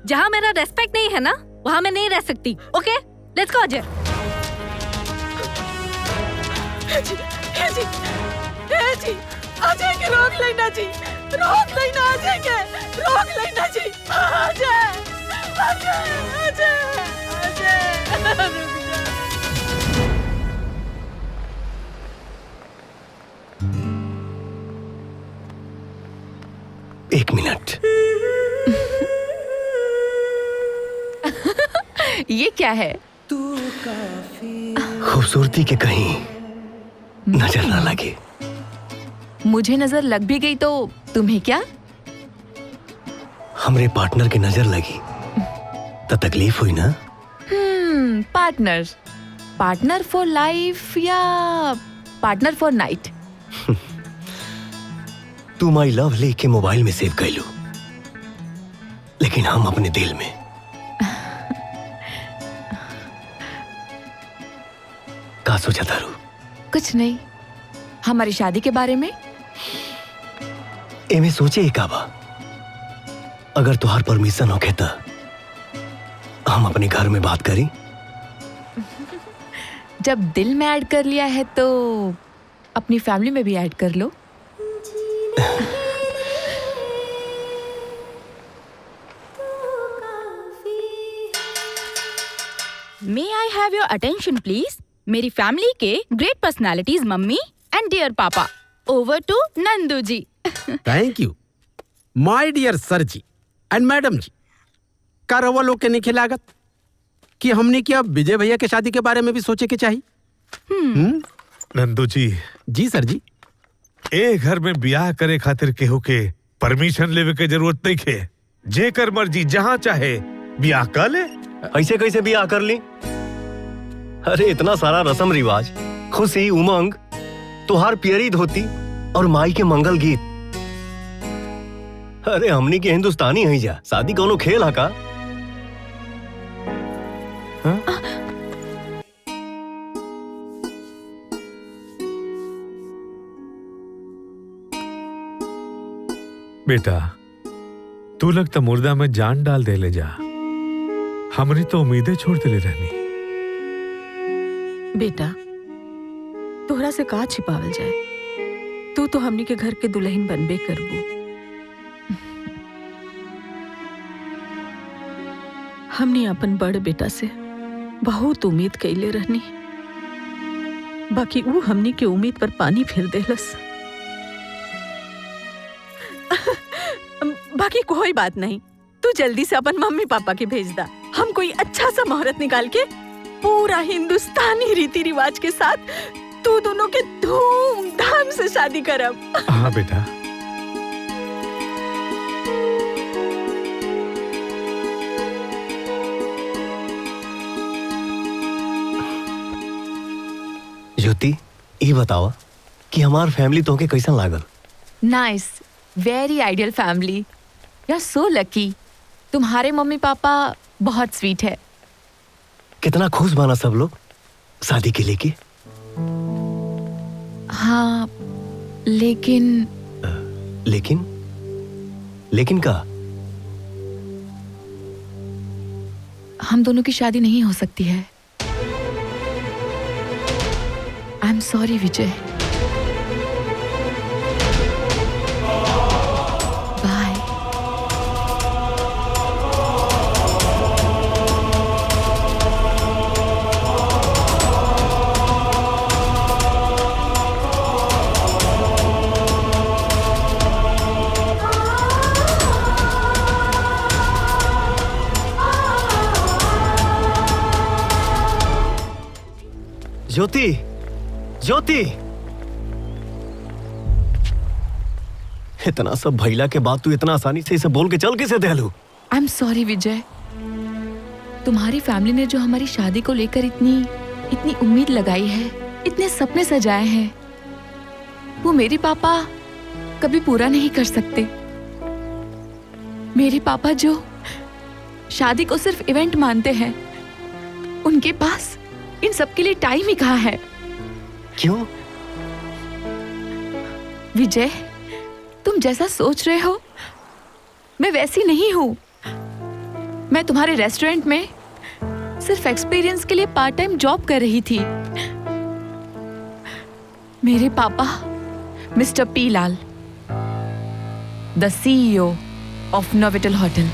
जहाँ मेरा रेस्पेक्ट नहीं है ना, वहाँ मैं नहीं रह सकती। Okay, let's go Ajay. जी, अजय के रोक लेना जी, रोक लेना अजय के, रोक लेना जी। अजय, अजय, अजय, अजय, रुक जा। एक मिनट। ये क्या है? खूबसूरती के कहीं नजर ना लगे। मुझे नजर लग भी गई तो तुम्हें क्या? हमरे पार्टनर की नजर लगी तो तकलीफ हुई ना? पार्टनर। पार्टनर फॉर लाइफ या पार्टनर फॉर नाइट? तू माई लव लेके मोबाइल में सेव कर लो, लेकिन हम अपने दिल में। का सोचा तारू? कुछ नहीं, हमारी शादी के बारे में। एमे सोचे एक आबा, अगर तुहार परमिशन होके तो हम अपने घर में बात करी। जब दिल में ऐड कर लिया है तो अपनी फैमिली में भी ऐड कर लो। May I have your attention, please? मेरी फैमिली के great personalities mummy and dear papa. Over to Nandu ji. Thank you my dear sir ji and madam ji. का रवा लोग के नहीं लागत कि हमने क्या विजय भैया के शादी के बारे में भी सोचे के चाहिए? नंदू जी। जी सर जी। ए घर में ब्याह करे खातिर केहू के परमिशन लेवे के जरूरत नहीं है। जेकर मर्जी जहाँ चाहे ब्याह कर ले। ऐसे कैसे ब्याह कर ली? अरे इतना सारा रस्म रिवाज, खुशी उमंग, तुहार प्यारी धोती और माई के मंगल गीत। अरे हमनी के हिंदुस्तानी है जा, शादी कोनो खेल है का? बेटा तू लगता मुर्दा में जान डाल दे ले जा। हमने तो उम्मीदें छोड़ दे ले रहनी। बेटा तोहरा से का छिपावल जाए, तू तो हमनी के घर के दुल्हन बनबे करबू। हमने अपन बड़ बेटा से बहुत उम्मीद कैले रहनी, बाकी वो हमनी के उम्मीद पर पानी फेर देलस। बाकी कोई बात नहीं, तू जल्दी से अपन मम्मी पापा के भेज दा। हम कोई अच्छा सा मुहूर्त निकाल के पूरा हिंदुस्तानी रीति रिवाज के साथ तू दोनों के धूमधाम से शादी करब। हाँ बेटा। ज्योति ये बताओ कि हमार फैमिली तो के कैसा लागल? Nice, very ideal family. You are so lucky. तुम्हारे मम्मी पापा बहुत स्वीट है। कितना खुश बना सब लोग शादी के लेके। हाँ लेकिन लेकिन का? हम दोनों की शादी नहीं हो सकती है। I am sorry Vijay. Bye. Jyoti, Jyoti, इतना सब भैला के बाद तू इतना आसानी से इसे बोल के चल कैसे देलू? आई एम सॉरी विजय। तुम्हारी फैमिली ने जो हमारी शादी को लेकर इतनी उम्मीद लगाई है, इतने सपने सजाए हैं, वो मेरे पापा कभी पूरा नहीं कर सकते। मेरे पापा जो शादी को सिर्फ इवेंट मानते हैं, उनके पास इन सब के लिए टाइम ही कहाँ है? क्यों? विजय, तुम जैसा सोच रहे हो मैं वैसी नहीं हूं। मैं तुम्हारे रेस्टोरेंट में सिर्फ एक्सपीरियंस के लिए पार्ट टाइम जॉब कर रही थी। मेरे पापा mister P Lal, the CEO of Novotel hotel.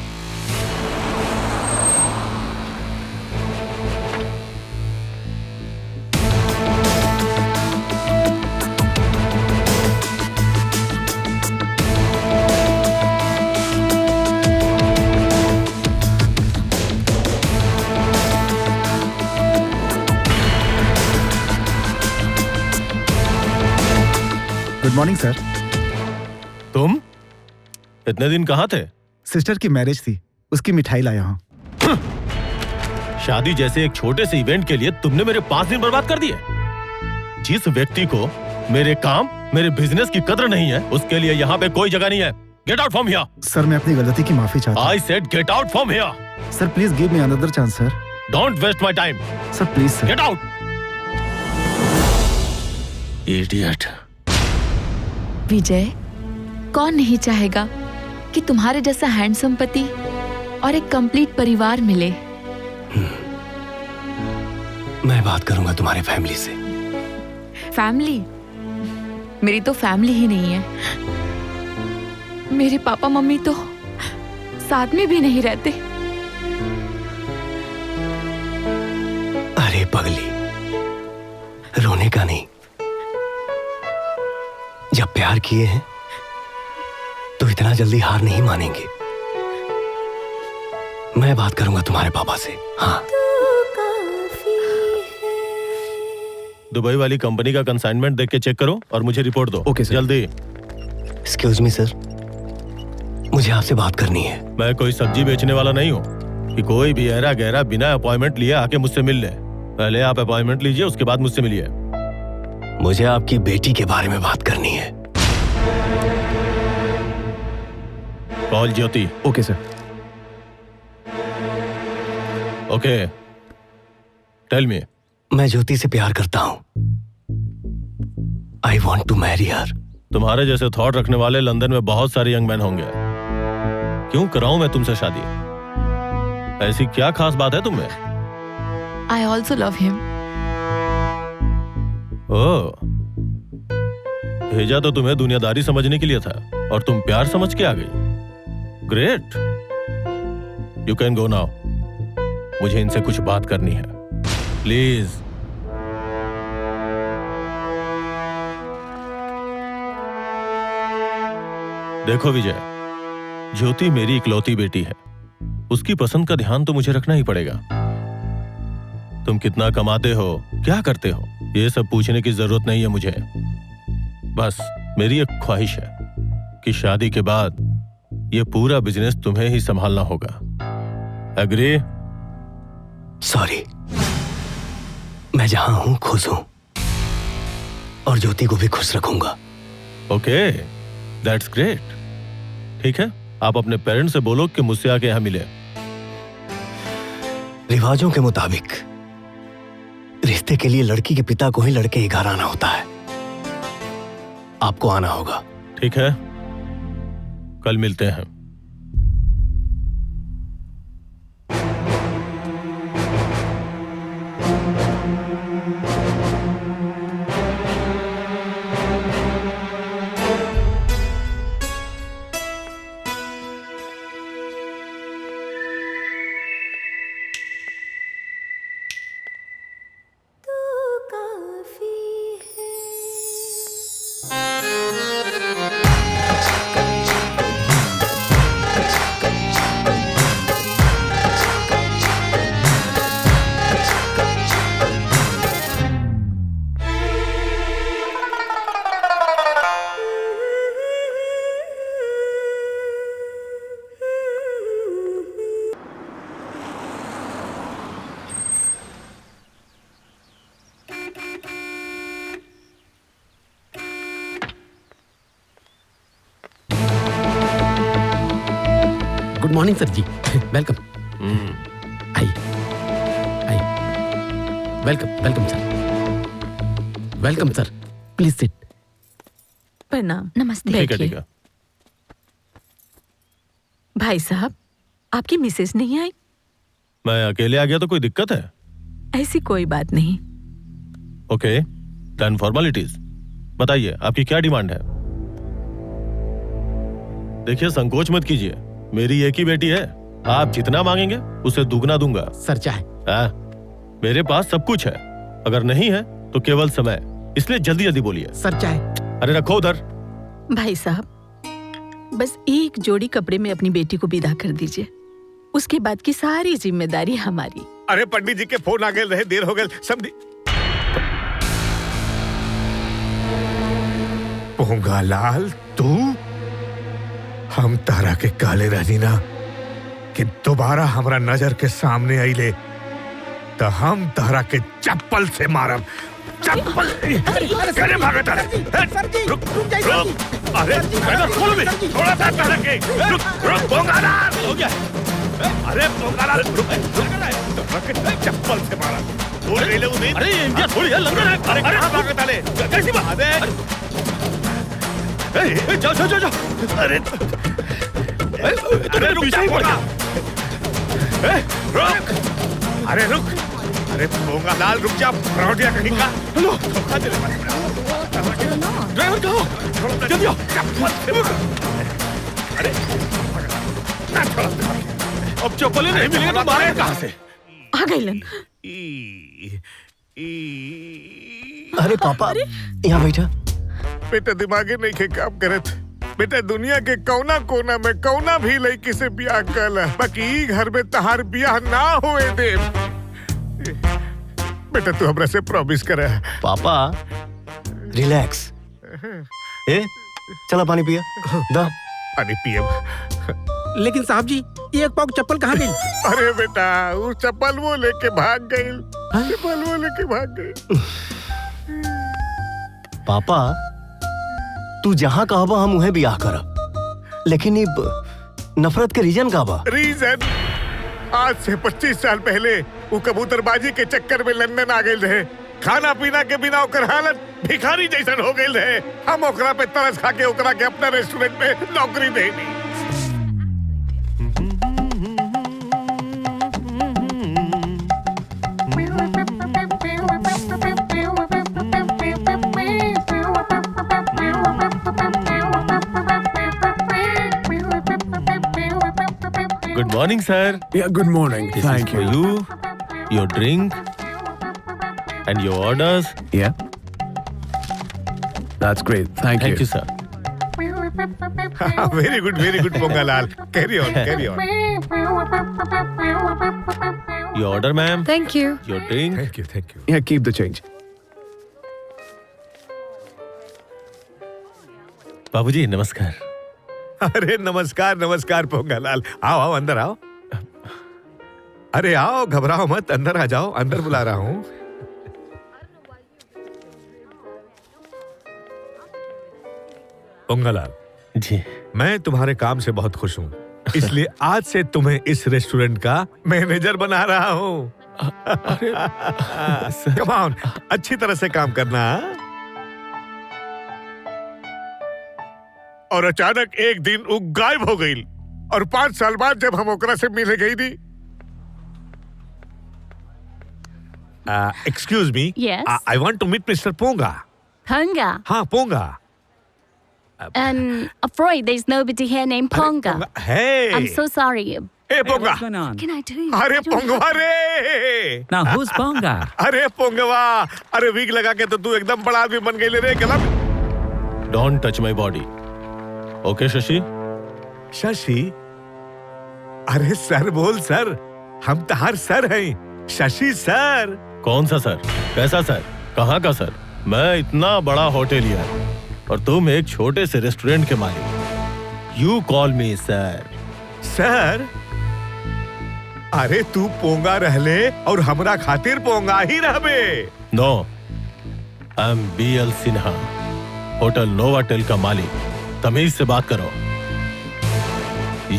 Good morning sir. तुम इतने दिन कहाँ थे? सिस्टर की मैरिज थी, उसकी मिठाई लाया हूँ। शादी जैसे एक छोटे से इवेंट के लिए तुमने मेरे 5 दिन बर्बाद कर दिए। जिस व्यक्ति को मेरे काम, मेरे बिजनेस की कदर नहीं है, उसके लिए यहाँ पे कोई जगह नहीं है। Get out from here. Sir मैं अपनी गलती की माफी चाहता हूँ। I said get out from here. Sir please give me another chance sir. Don't waste my time. Sir please sir. Get out. Idiot. Vijay, कौन नहीं चाहेगा कि तुम्हारे जैसा हैंडसम पति और एक कंप्लीट परिवार मिले। मैं बात करूंगा तुम्हारे फैमिली से। फैमिली? मेरी तो फैमिली ही नहीं है। मेरे पापा मम्मी तो साथ में भी नहीं रहते। अरे पगली, रोने का नहीं। जब प्यार किए हैं तो इतना जल्दी हार नहीं मानेंगे। मैं बात करूंगा तुम्हारे पापा से। हाँ। दुबई वाली कंपनी का कंसाइनमेंट देख के चेक करो और मुझे रिपोर्ट दो। Okay sir. जल्दी। एक्सक्यूज मी सर, मुझे आपसे बात करनी है। मैं कोई सब्जी बेचने वाला नहीं हूँ कि कोई भी ऐरा गहरा बिना अपॉइंटमेंट लिए आके मुझसे मिल ले। पहले आप अपॉइंटमेंट लीजिए, उसके बाद मुझसे मिलिए। मुझे आपकी बेटी के बारे में बात करनी है। Call Jyoti. Okay sir. Okay, tell me. मैं ज्योति से प्यार करता हूँ। I want to marry her. तुम्हारे जैसे थॉट रखने वाले लंदन में बहुत सारे यंग मैन होंगे। क्यों कराऊं मैं तुमसे शादी? ऐसी क्या खास बात है तुम में? I also love him. ओह, भेजा तो तुम्हें दुनियादारी समझने के लिए था और तुम प्यार समझ के आ गई। Great. You can go now. मुझे इनसे कुछ बात करनी है, प्लीज। देखो विजय, ज्योति मेरी इकलौती बेटी है। उसकी पसंद का ध्यान तो मुझे रखना ही पड़ेगा। तुम कितना कमाते हो, क्या करते हो, ये सब पूछने की जरूरत नहीं है मुझे। बस मेरी एक ख्वाहिश है कि शादी के बाद ये पूरा बिजनेस तुम्हें ही संभालना होगा। एग्री? सॉरी, मैं जहां हूं खुश हूं और ज्योति को भी खुश रखूंगा। Okay, that's great. ठीक है, आप अपने पेरेंट्स से बोलो कि मुझसे आके यहां मिले। रिवाजों के मुताबिक रिश्ते के लिए लड़की के पिता को ही लड़के के घर आना होता है। आपको आना होगा। ठीक है, कल मिलते हैं। गुड मॉर्निंग सर जी। वेलकम। आइए आइए। Welcome welcome sir. Welcome sir, please sit. प्रणाम। नमस्ते। ठीक है, ठीक है। भाई साहब, आपकी मिसेस नहीं आई? मैं अकेले आ गया तो कोई दिक्कत है? ऐसी कोई बात नहीं। Okay, then formalities. बताइए आपकी क्या डिमांड है? देखिए, संकोच मत कीजिए, मेरी एक ही बेटी है। आप जितना मांगेंगे उसे दुगना दूंगा। सर चाहे? मेरे पास सब कुछ है, अगर नहीं है तो केवल समय, इसलिए जल्दी जल्दी बोलिए। सर चाहे? अरे रखो उधर। भाई साहब, बस एक जोड़ी कपड़े में अपनी बेटी को विदा कर दीजिए, उसके बाद की सारी जिम्मेदारी हमारी। अरे पंडित जी के फोन आ गए रहे, देर हो गए सब। पोंगालाल तू हम तारा के काले रहनी ना कि दोबारा हमरा नजर के सामने आईले तो हम तारा के चप्पल से मारब चप्पल करे भागत है रुक अरे खोल में थोड़ा सा तारा के रुक पोंगालाल हो गया अरे पोंगालाल रुक चप्पल से मारा छोड़ ले उन्हें अरे इंडिया थोड़ी है लंदन है अरे कहां भागत आले कैसी बात है ए जाओ अरे अरे रुक जा रुक अरे पोंगालाल रुक जा फ्रॉडिया कहीं का हेलो धोखा दे ड्राइवर कहो जल्दी आओ अरे अब चप्पल नहीं मिलेगा तो मारे कहां से आ गई लन। अरे पापा यहाँ बैठा। बेटा दिमागे नहीं के काम करत बेटा दुनिया के कौना कोना में कौना भी लड़की से ब्याह कर बाकी ई घर में तहार ब्याह ना होए दे बेटा तू हमरा से प्रॉमिस करे पापा रिलैक्स। ए चला पानी पिया दा पानी पियम लेकिन साहब जी ये एक पाव चप्पल कहाँ गई? अरे बेटा वो चप्पल वो लेके भाग गई चप्पल वो लेके भाग गई। पापा तू जहाँ कहबा हम उहे ब्याह करब लेकिन अब नफरत के रीजन का बा? रीजन आज से 25 साल पहले वो कबूतरबाजी के चक्कर में लंदन आ गए रहे खाना पीना के बिना ओकर हालत भिखारी जैसन हो गई रहे हम ओकरा पे तरस खा के ओकरा के अपना रेस्टोरेंट में नौकरी देनी। Good morning, sir. Yeah, good morning. This Thank is for you, your drink, and your orders. Yeah. That's great. Thank you. Thank you, sir. Very good, Pongalal. Carry on. Your order, ma'am. Thank you. Your drink. Thank you. Yeah, keep the change. बाबूजी नमस्कार। अरे नमस्कार पोंगालाल आओ अंदर आओ। अरे आओ घबराओ मत अंदर आ जाओ अंदर बुला रहा हूँ। पोंगालाल जी मैं तुम्हारे काम से बहुत खुश हूँ इसलिए आज से तुम्हें इस रेस्टोरेंट का मैनेजर बना रहा हूँ। कम ऑन अच्छी तरह से काम करना। और अचानक एक दिन वो गायब हो गई और 5 साल बाद जब हम ओकरा से मिले गई थी। Excuse me Yes? I want to meet mister Ponga. Ponga. हाँ पोंगा। Afraid there's nobody here named Ponga. Hey. I'm so sorry. ए पोंगा What's going on? Can I do? अरे पोंगवा रे। Now who's Ponga? अरे पोंगवा अरे वीक लगा के तो तू एकदम बड़ा आदमी बन गई रे गलत। Don't touch my body. Okay, Shashi? Shashi अरे सर बोल सर हम तहार सर हैं शशि सर। कौन सा सर? कैसा सर? कहाँ का सर? मैं इतना बड़ा होटेलियर और तुम एक छोटे से रेस्टोरेंट के मालिक। You call me sir. Sir अरे तू पोंगा रहले और हमरा खातिर पोंगा ही रहबे। No, I'm BL Sinha, hotel Novotel का मालिक। तमीज से बात करो।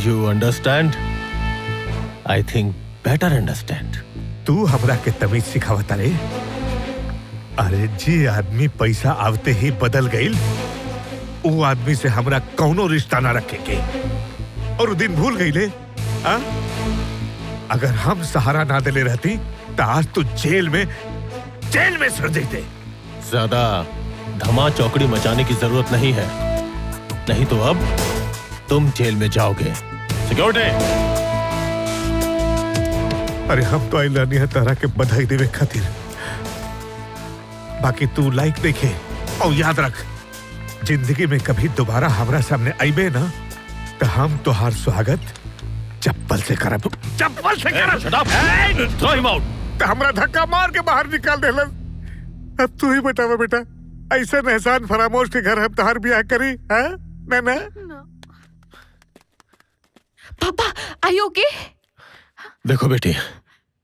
You understand? I think better understand. तू हमरा के तमीज सिखावता रे। अरे जी आदमी पैसा आवते ही बदल गईल वो आदमी से हमरा कौनो रिश्ता ना रखे के और वो दिन भूल गईले। अगर हम सहारा ना देले रहती तो आज तू जेल में सड़ जाते। ज्यादा धमा चौकड़ी मचाने की जरूरत नहीं है, नहीं तो अब तुम जेल में जाओगे। सिक्योरिटी। अरे हम तो आइलानी है तारा के बधाई देवे खातिर बाकी तू लाइक देखे और याद रख जिंदगी में कभी दोबारा हमरा सामने आईबे ना तो हम तोहार स्वागत चप्पल से करब। चप्पल से करब। Shut up. Throw him out. तो हमरा धक्का मार के बाहर निकाल देलन। अब तू ही बतावा बेटा ऐसे एहसान फरामोश के घर हम तहार ब्याह करी है ना? पापा आर यू ओके? देखो बेटी,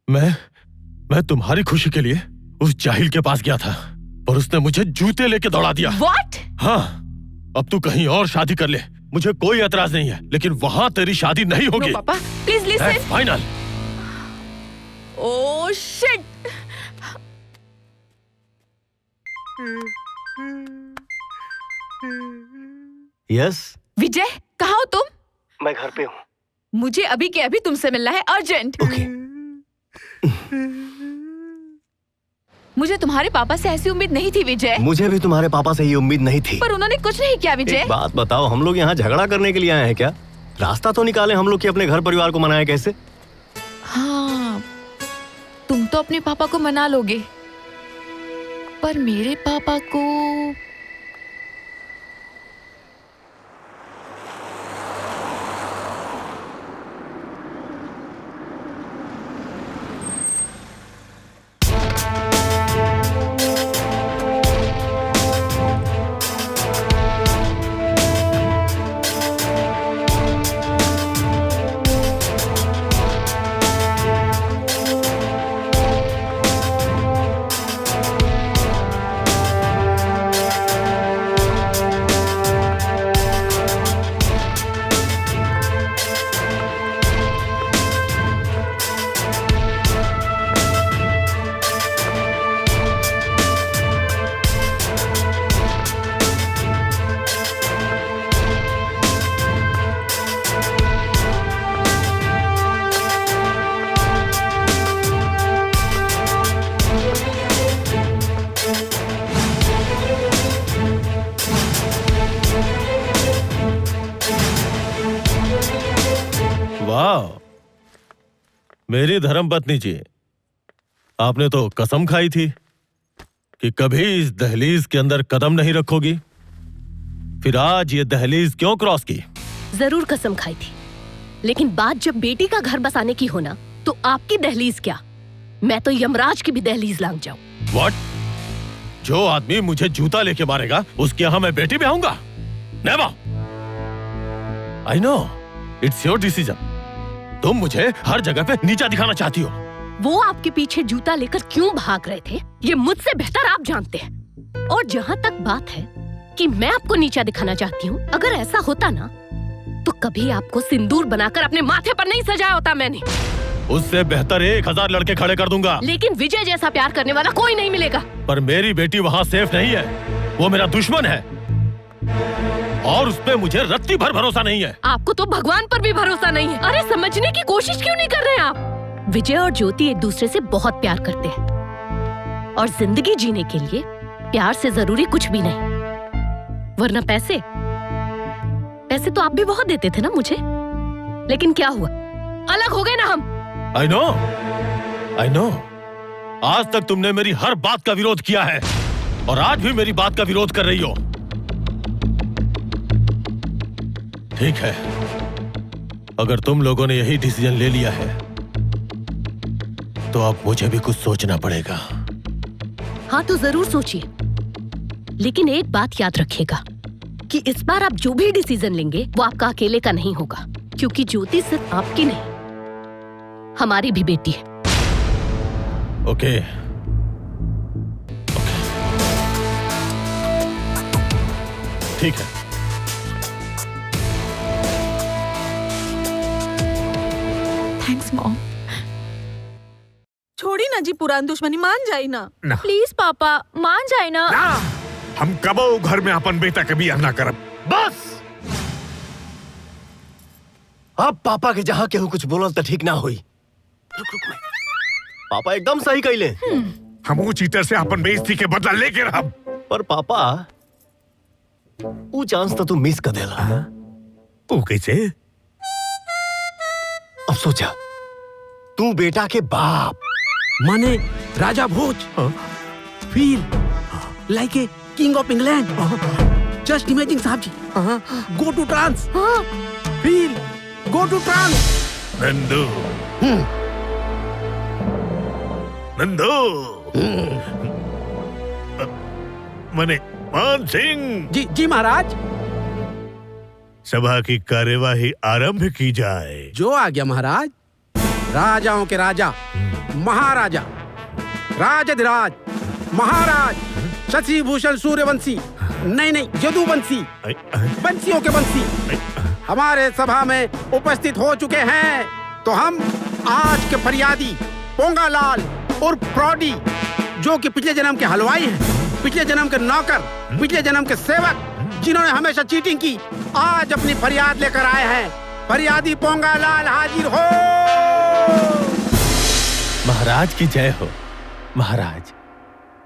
मैं तुम्हारी खुशी के लिए उस जाहिल के पास गया था, पर उसने मुझे जूते लेके दौड़ा दिया। What? हाँ, अब तू कहीं और शादी कर ले, मुझे कोई एतराज नहीं है, लेकिन वहां तेरी शादी नहीं होगी। पापा please listen. Final. Oh shit. Yes Vijay, कहाँ हो तुम? मैं घर पे हूँ। मुझे अभी के अभी तुमसे मिलना है, अर्जेंट। मुझे तुम्हारे पापा से ऐसी उम्मीद नहीं थी विजय। मुझे भी तुम्हारे पापा से ये उम्मीद नहीं थी। पर उन्होंने कुछ नहीं किया विजय। एक बात बताओ, हम लोग यहाँ झगड़ा करने के लिए आए हैं क्या? रास्ता तो निकालें हम लोग कि अपने घर परिवार को मनाएं कैसे? हाँ, तुम तो अपने पापा को मना लोगे, पर मेरे पापा को मेरी धर्मपत्नी जी, आपने तो कसम खाई थी कि कभी इस दहलीज के अंदर कदम नहीं रखोगी, फिर आज ये दहलीज क्यों क्रॉस की? जरूर कसम खाई थी, लेकिन बात जब बेटी का घर बसाने की होना तो आपकी दहलीज क्या, मैं तो यमराज की भी दहलीज लांग जाऊं। What? जो आदमी मुझे जूता लेके मारेगा उसके यहाँ मैं बेटी ब्याहूंगा? Never. I know, it's your decision. तुम मुझे हर जगह पे नीचा दिखाना चाहती हो। वो आपके पीछे जूता लेकर क्यों भाग रहे थे, ये मुझसे बेहतर आप जानते हैं। और जहाँ तक बात है कि मैं आपको नीचा दिखाना चाहती हूँ, अगर ऐसा होता ना तो कभी आपको सिंदूर बनाकर अपने माथे पर नहीं सजाया होता मैंने। उससे बेहतर 1000 लड़के खड़े कर दूंगा। लेकिन विजय जैसा प्यार करने वाला कोई नहीं मिलेगा। पर मेरी बेटी वहाँ सेफ नहीं है, वो मेरा दुश्मन है और उस पे मुझे रत्ती भर भरोसा नहीं है। आपको तो भगवान पर भी भरोसा नहीं है। अरे समझने की कोशिश क्यों नहीं कर रहे हैं आप? विजय और ज्योति एक दूसरे से बहुत प्यार करते हैं और जिंदगी जीने के लिए प्यार से जरूरी कुछ भी नहीं, वरना पैसे तो आप भी बहुत देते थे ना मुझे। लेकिन क्या हुआ, अलग हो गए ना हम। I know। आज तक तुमने मेरी हर बात का विरोध किया है और आज भी मेरी बात का विरोध कर रही हो। ठीक है, अगर तुम लोगों ने यही डिसीजन ले लिया है तो अब मुझे भी कुछ सोचना पड़ेगा। हाँ तो जरूर सोचिए, लेकिन एक बात याद रखिएगा कि इस बार आप जो भी डिसीजन लेंगे वो आपका अकेले का नहीं होगा, क्योंकि ज्योति सिर्फ आपकी नहीं हमारी भी बेटी है। ओके। ठीक है। Thanks mom. छोड़ी ना जी पुरानी दुश्मनी, मान जाए ना। प्लीज पापा मान जाए ना। हम कबो घर में अपन बेटा के बियाह ना करब। बस अब पापा के जहाँ केहू कुछ बोलल तो ठीक ना हुई। रुक पापा एकदम सही कहले। हम चीटर से अपन बेइज्जती के बदला लेके रहब। पर पापा वो चांस तो तू मिस कर देला। वो कैसे? अब सोचा, तू बेटा के बाप माने Raja Bhoj, feel like a king of England. Just imagine साहब जी, go to trance, feel go to trance. Nandu, Nandu, मने मान सिंह। जी महाराज। सभा की कार्यवाही आरंभ की जाए। जो आ गया महाराज। राजाओं के राजा, महाराजा, राजाधिराज, महाराज, शशि भूषण सूर्यवंशी, नहीं यदुवंशी, वंशियों के वंशी हमारे सभा में उपस्थित हो चुके हैं। तो हम आज के फरियादी पोंगालाल उर्फ फ्रॉडी, जो कि पिछले जन्म के हलवाई हैं, पिछले जन्म के नौकर, पिछले जन्म के सेवक, जिन्होंने हमेशा चीटिंग की, आज अपनी फरियाद लेकर आए हैं। फरियादी पोंगालाल हाजिर हो। महाराज की जय हो। महाराज,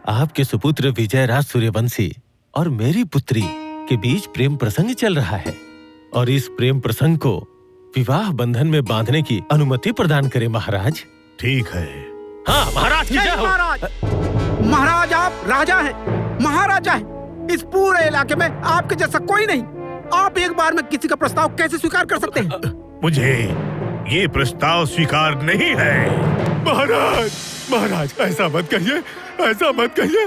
आपके सुपुत्र विजयराज सूर्यवंशी और मेरी पुत्री के बीच प्रेम प्रसंग चल रहा है और इस प्रेम प्रसंग को विवाह बंधन में बांधने की अनुमति प्रदान करें महाराज। ठीक है। हाँ महाराज की जय हो। महाराज आप राजा हैं, महाराजा हैं। इस पूरे इलाके में आपके जैसा कोई नहीं। आप एक बार में किसी का प्रस्ताव कैसे स्वीकार कर सकते हैं? मुझे ये प्रस्ताव स्वीकार नहीं है। महाराज ऐसा मत कहिए, ऐसा मत कहिए।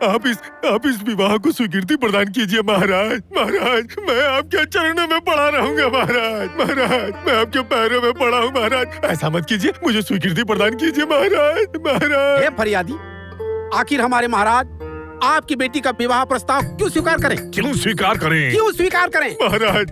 आप इस विवाह को स्वीकृति प्रदान कीजिए महाराज। महाराज मैं आपके चरणों में पड़ा रहूंगा महाराज। महाराज मैं आपके पैरों में पड़ा हूँ महाराज। ऐसा मत कीजिए, मुझे स्वीकृति प्रदान कीजिए महाराज। महाराज। हे फरियादी, आखिर हमारे महाराज आपकी बेटी का विवाह प्रस्ताव क्यों स्वीकार करें? क्यों स्वीकार करें? क्यों स्वीकार करें? महाराज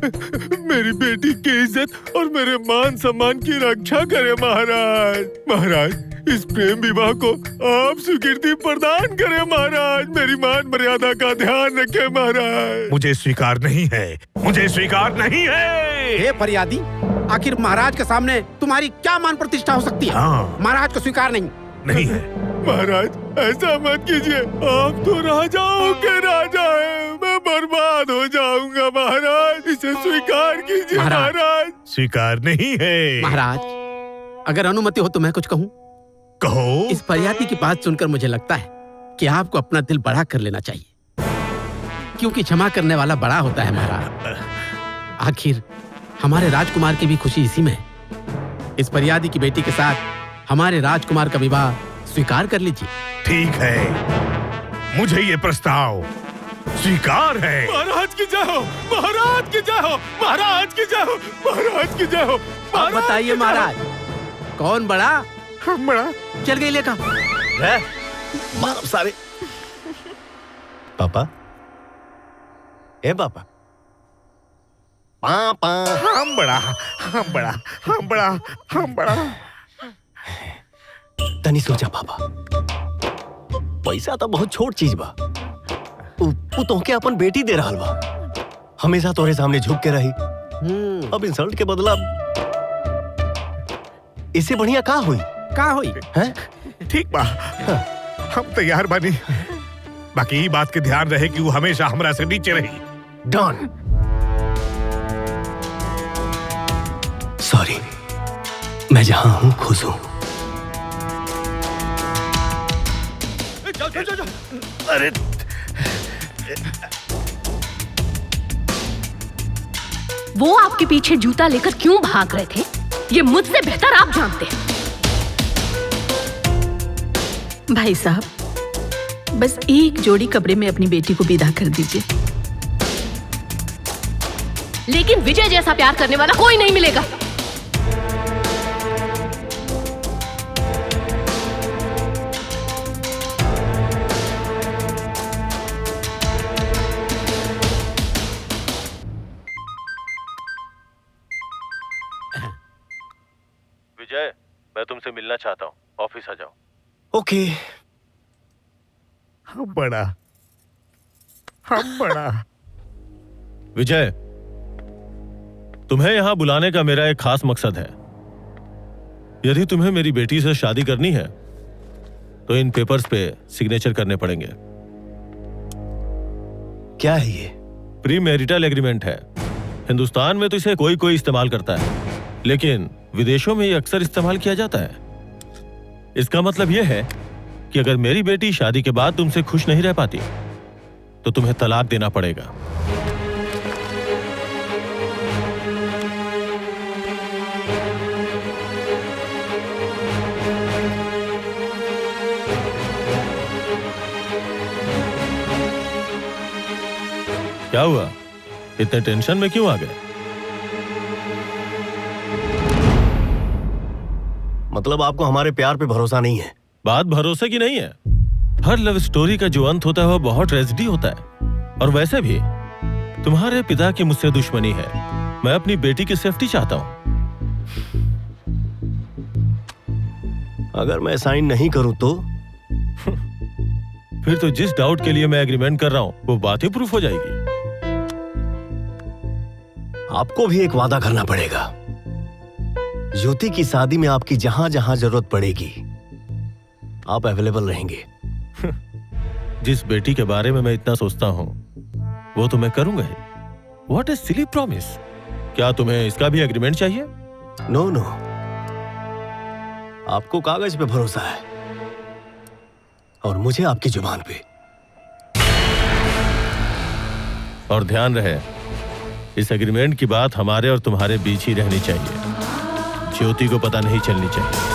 मेरी बेटी की इज्जत और मेरे मान सम्मान की रक्षा करें महाराज। महाराज इस प्रेम विवाह को आप स्वीकृति प्रदान करें महाराज। मेरी मान मर्यादा का ध्यान रखें महाराज। मुझे स्वीकार नहीं है, मुझे स्वीकार नहीं है। हे फरियादी, आखिर महाराज के सामने तुम्हारी क्या मान प्रतिष्ठा हो सकती है? हाँ। महाराज को स्वीकार नहीं है। महाराज ऐसा मत कीजिए, आप तो राजाओं के राजा हैं। मैं बर्बाद हो जाऊंगा महाराज। इसे स्वीकार कीजिए महाराज। स्वीकार नहीं है। महाराज अगर अनुमति हो तो मैं कुछ कहूँ? कहो। इस फरियादी की बात सुनकर मुझे लगता है कि आपको अपना दिल बड़ा कर लेना चाहिए, क्योंकि क्षमा करने वाला बड़ा होता है महाराज। आखिर हमारे राजकुमार की भी खुशी इसी में है। इस फरियादी की बेटी के साथ हमारे राजकुमार का विवाह स्वीकार कर लीजिए। ठीक है, मुझे ये प्रस्ताव स्वीकार है। महाराज की जय हो, महाराज की जय हो, महाराज की जय हो, महाराज की जय हो। अब बताइए महाराज, कौन बड़ा? हम बड़ा। चल गई लेका। मारो सारे। पापा, ए पापा। पापा। हम बड़ा, हम बड़ा, हम बड़ा, हम बड़ा। तनी सोचा पापा, पैसा तो बहुत छोट चीज बा। उ तोहके अपन बेटी दे रहल बा, हमेशा तोरे सामने झुक के रही। अब इंसल्ट के बदला इससे बढ़िया का हुई? हैं? ठीक बा, हम तैयार बानी। बाकी ये बात के ध्यान रहे कि वो हमेशा हमरा से नीचे रही। डन। सॉरी, मैं जहां हूं खुश हूं। अरे वो आपके पीछे जूता लेकर क्यों भाग रहे थे, ये मुझसे बेहतर आप जानते हैं। भाई साहब, बस एक जोड़ी कपड़े में अपनी बेटी को विदा कर दीजिए। लेकिन विजय जैसा प्यार करने वाला कोई नहीं मिलेगा। विजय, मैं तुमसे मिलना चाहता हूँ, ऑफिस आ जाओ। ओके। हम बड़ा, हम बड़ा। विजय, तुम्हें यहां बुलाने का मेरा एक खास मकसद है। यदि तुम्हें मेरी बेटी से शादी करनी है तो इन पेपर्स पे सिग्नेचर करने पड़ेंगे। क्या है ये? प्री मैरिटल एग्रीमेंट है। हिंदुस्तान में तो इसे कोई कोई इस्तेमाल करता है, लेकिन विदेशों में ये अक्सर इस्तेमाल किया जाता है। इसका मतलब यह है कि अगर मेरी बेटी शादी के बाद तुमसे खुश नहीं रह पाती तो तुम्हें तलाक देना पड़ेगा। क्या हुआ? इतने टेंशन में क्यों आ गए? मतलब आपको हमारे प्यार पे भरोसा नहीं है? बात भरोसे की नहीं है। हर लव स्टोरी का जो अंत होता है वो बहुत ट्रेजेडी होता है। और वैसे भी तुम्हारे पिता की मुझसे दुश्मनी है। मैं अपनी बेटी की सेफ्टी चाहता हूं। अगर मैं साइन नहीं करूं तो? फिर तो जिस डाउट के लिए मैं एग्रीमेंट कर रहा हूं वो बात ही प्रूफ हो जाएगी। आपको भी एक वादा करना पड़ेगा। ज्योति की शादी में आपकी जहां जहां जरूरत पड़ेगी आप अवेलेबल रहेंगे। जिस बेटी के बारे में मैं इतना सोचता हूं वो तो मैं करूंगा ही। What A silly promise. क्या तुम्हें इसका भी एग्रीमेंट चाहिए? नो नो, आपको कागज पे भरोसा है और मुझे आपकी जुबान पे। और ध्यान रहे, इस एग्रीमेंट की बात हमारे और तुम्हारे बीच ही रहनी चाहिए। ज्योति को पता नहीं चलनी चाहिए।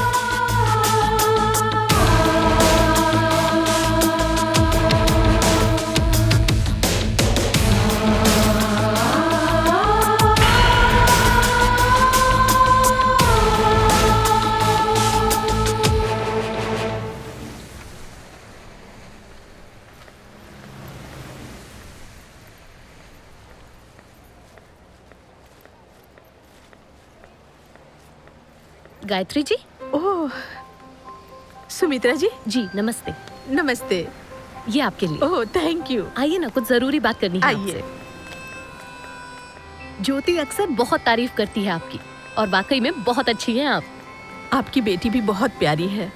गायत्री जी। ओह, सुमित्रा जी। जी नमस्ते। नमस्ते। ये आपके लिए। Oh thank you. आइए ना, कुछ जरूरी बात करनी है आइए। ज्योति अक्सर बहुत तारीफ करती है आपकी और वाकई में बहुत अच्छी हैं आप। आपकी बेटी भी बहुत प्यारी है।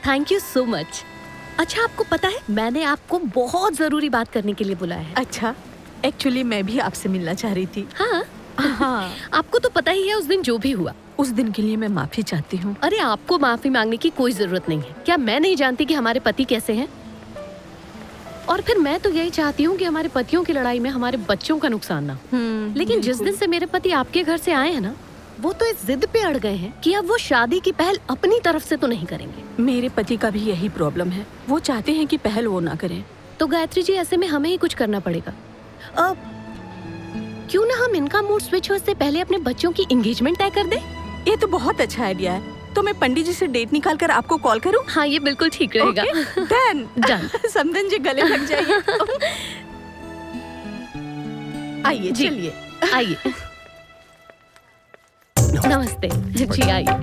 Thank you so much. अच्छा, आपको पता है मैंने आपको बहुत जरूरी बात करने के लिए बुलाया है। अच्छा, एक्चुअली मैं भी आपसे मिलना चाह रही थी। हाँ हाँ। आपको तो पता ही है उस दिन जो भी हुआ। उस दिन के लिए मैं माफी चाहती हूँ। अरे आपको माफी मांगने की कोई जरूरत नहीं है। क्या मैं नहीं जानती कि हमारे पति कैसे हैं? और फिर मैं तो यही चाहती हूँ कि हमारे पतियों की लड़ाई में हमारे बच्चों का नुकसान ना हो। लेकिन जिस दिन से मेरे पति आपके घर से आए हैं ना, वो तो इस जिद पे अड़ गए हैं कि अब वो शादी की पहल अपनी तरफ से तो नहीं करेंगे। मेरे पति का भी यही प्रॉब्लम है। वो चाहते हैं कि पहल वो ना करें। तो गायत्री जी, ऐसे में हमें ही कुछ करना पड़ेगा। अब क्यों ना हम इनका मूड स्विच हो इससे पहले अपने बच्चों की एंगेजमेंट तय कर दें? ये तो बहुत अच्छा आइडिया है। तो मैं पंडित जी से डेट निकाल कर आपको कॉल करूं? हाँ, ये बिल्कुल ठीक रहेगा। Done done. समदन जी गले लग जाइए। आइए चलिए। आइए। नमस्ते जी, आइए।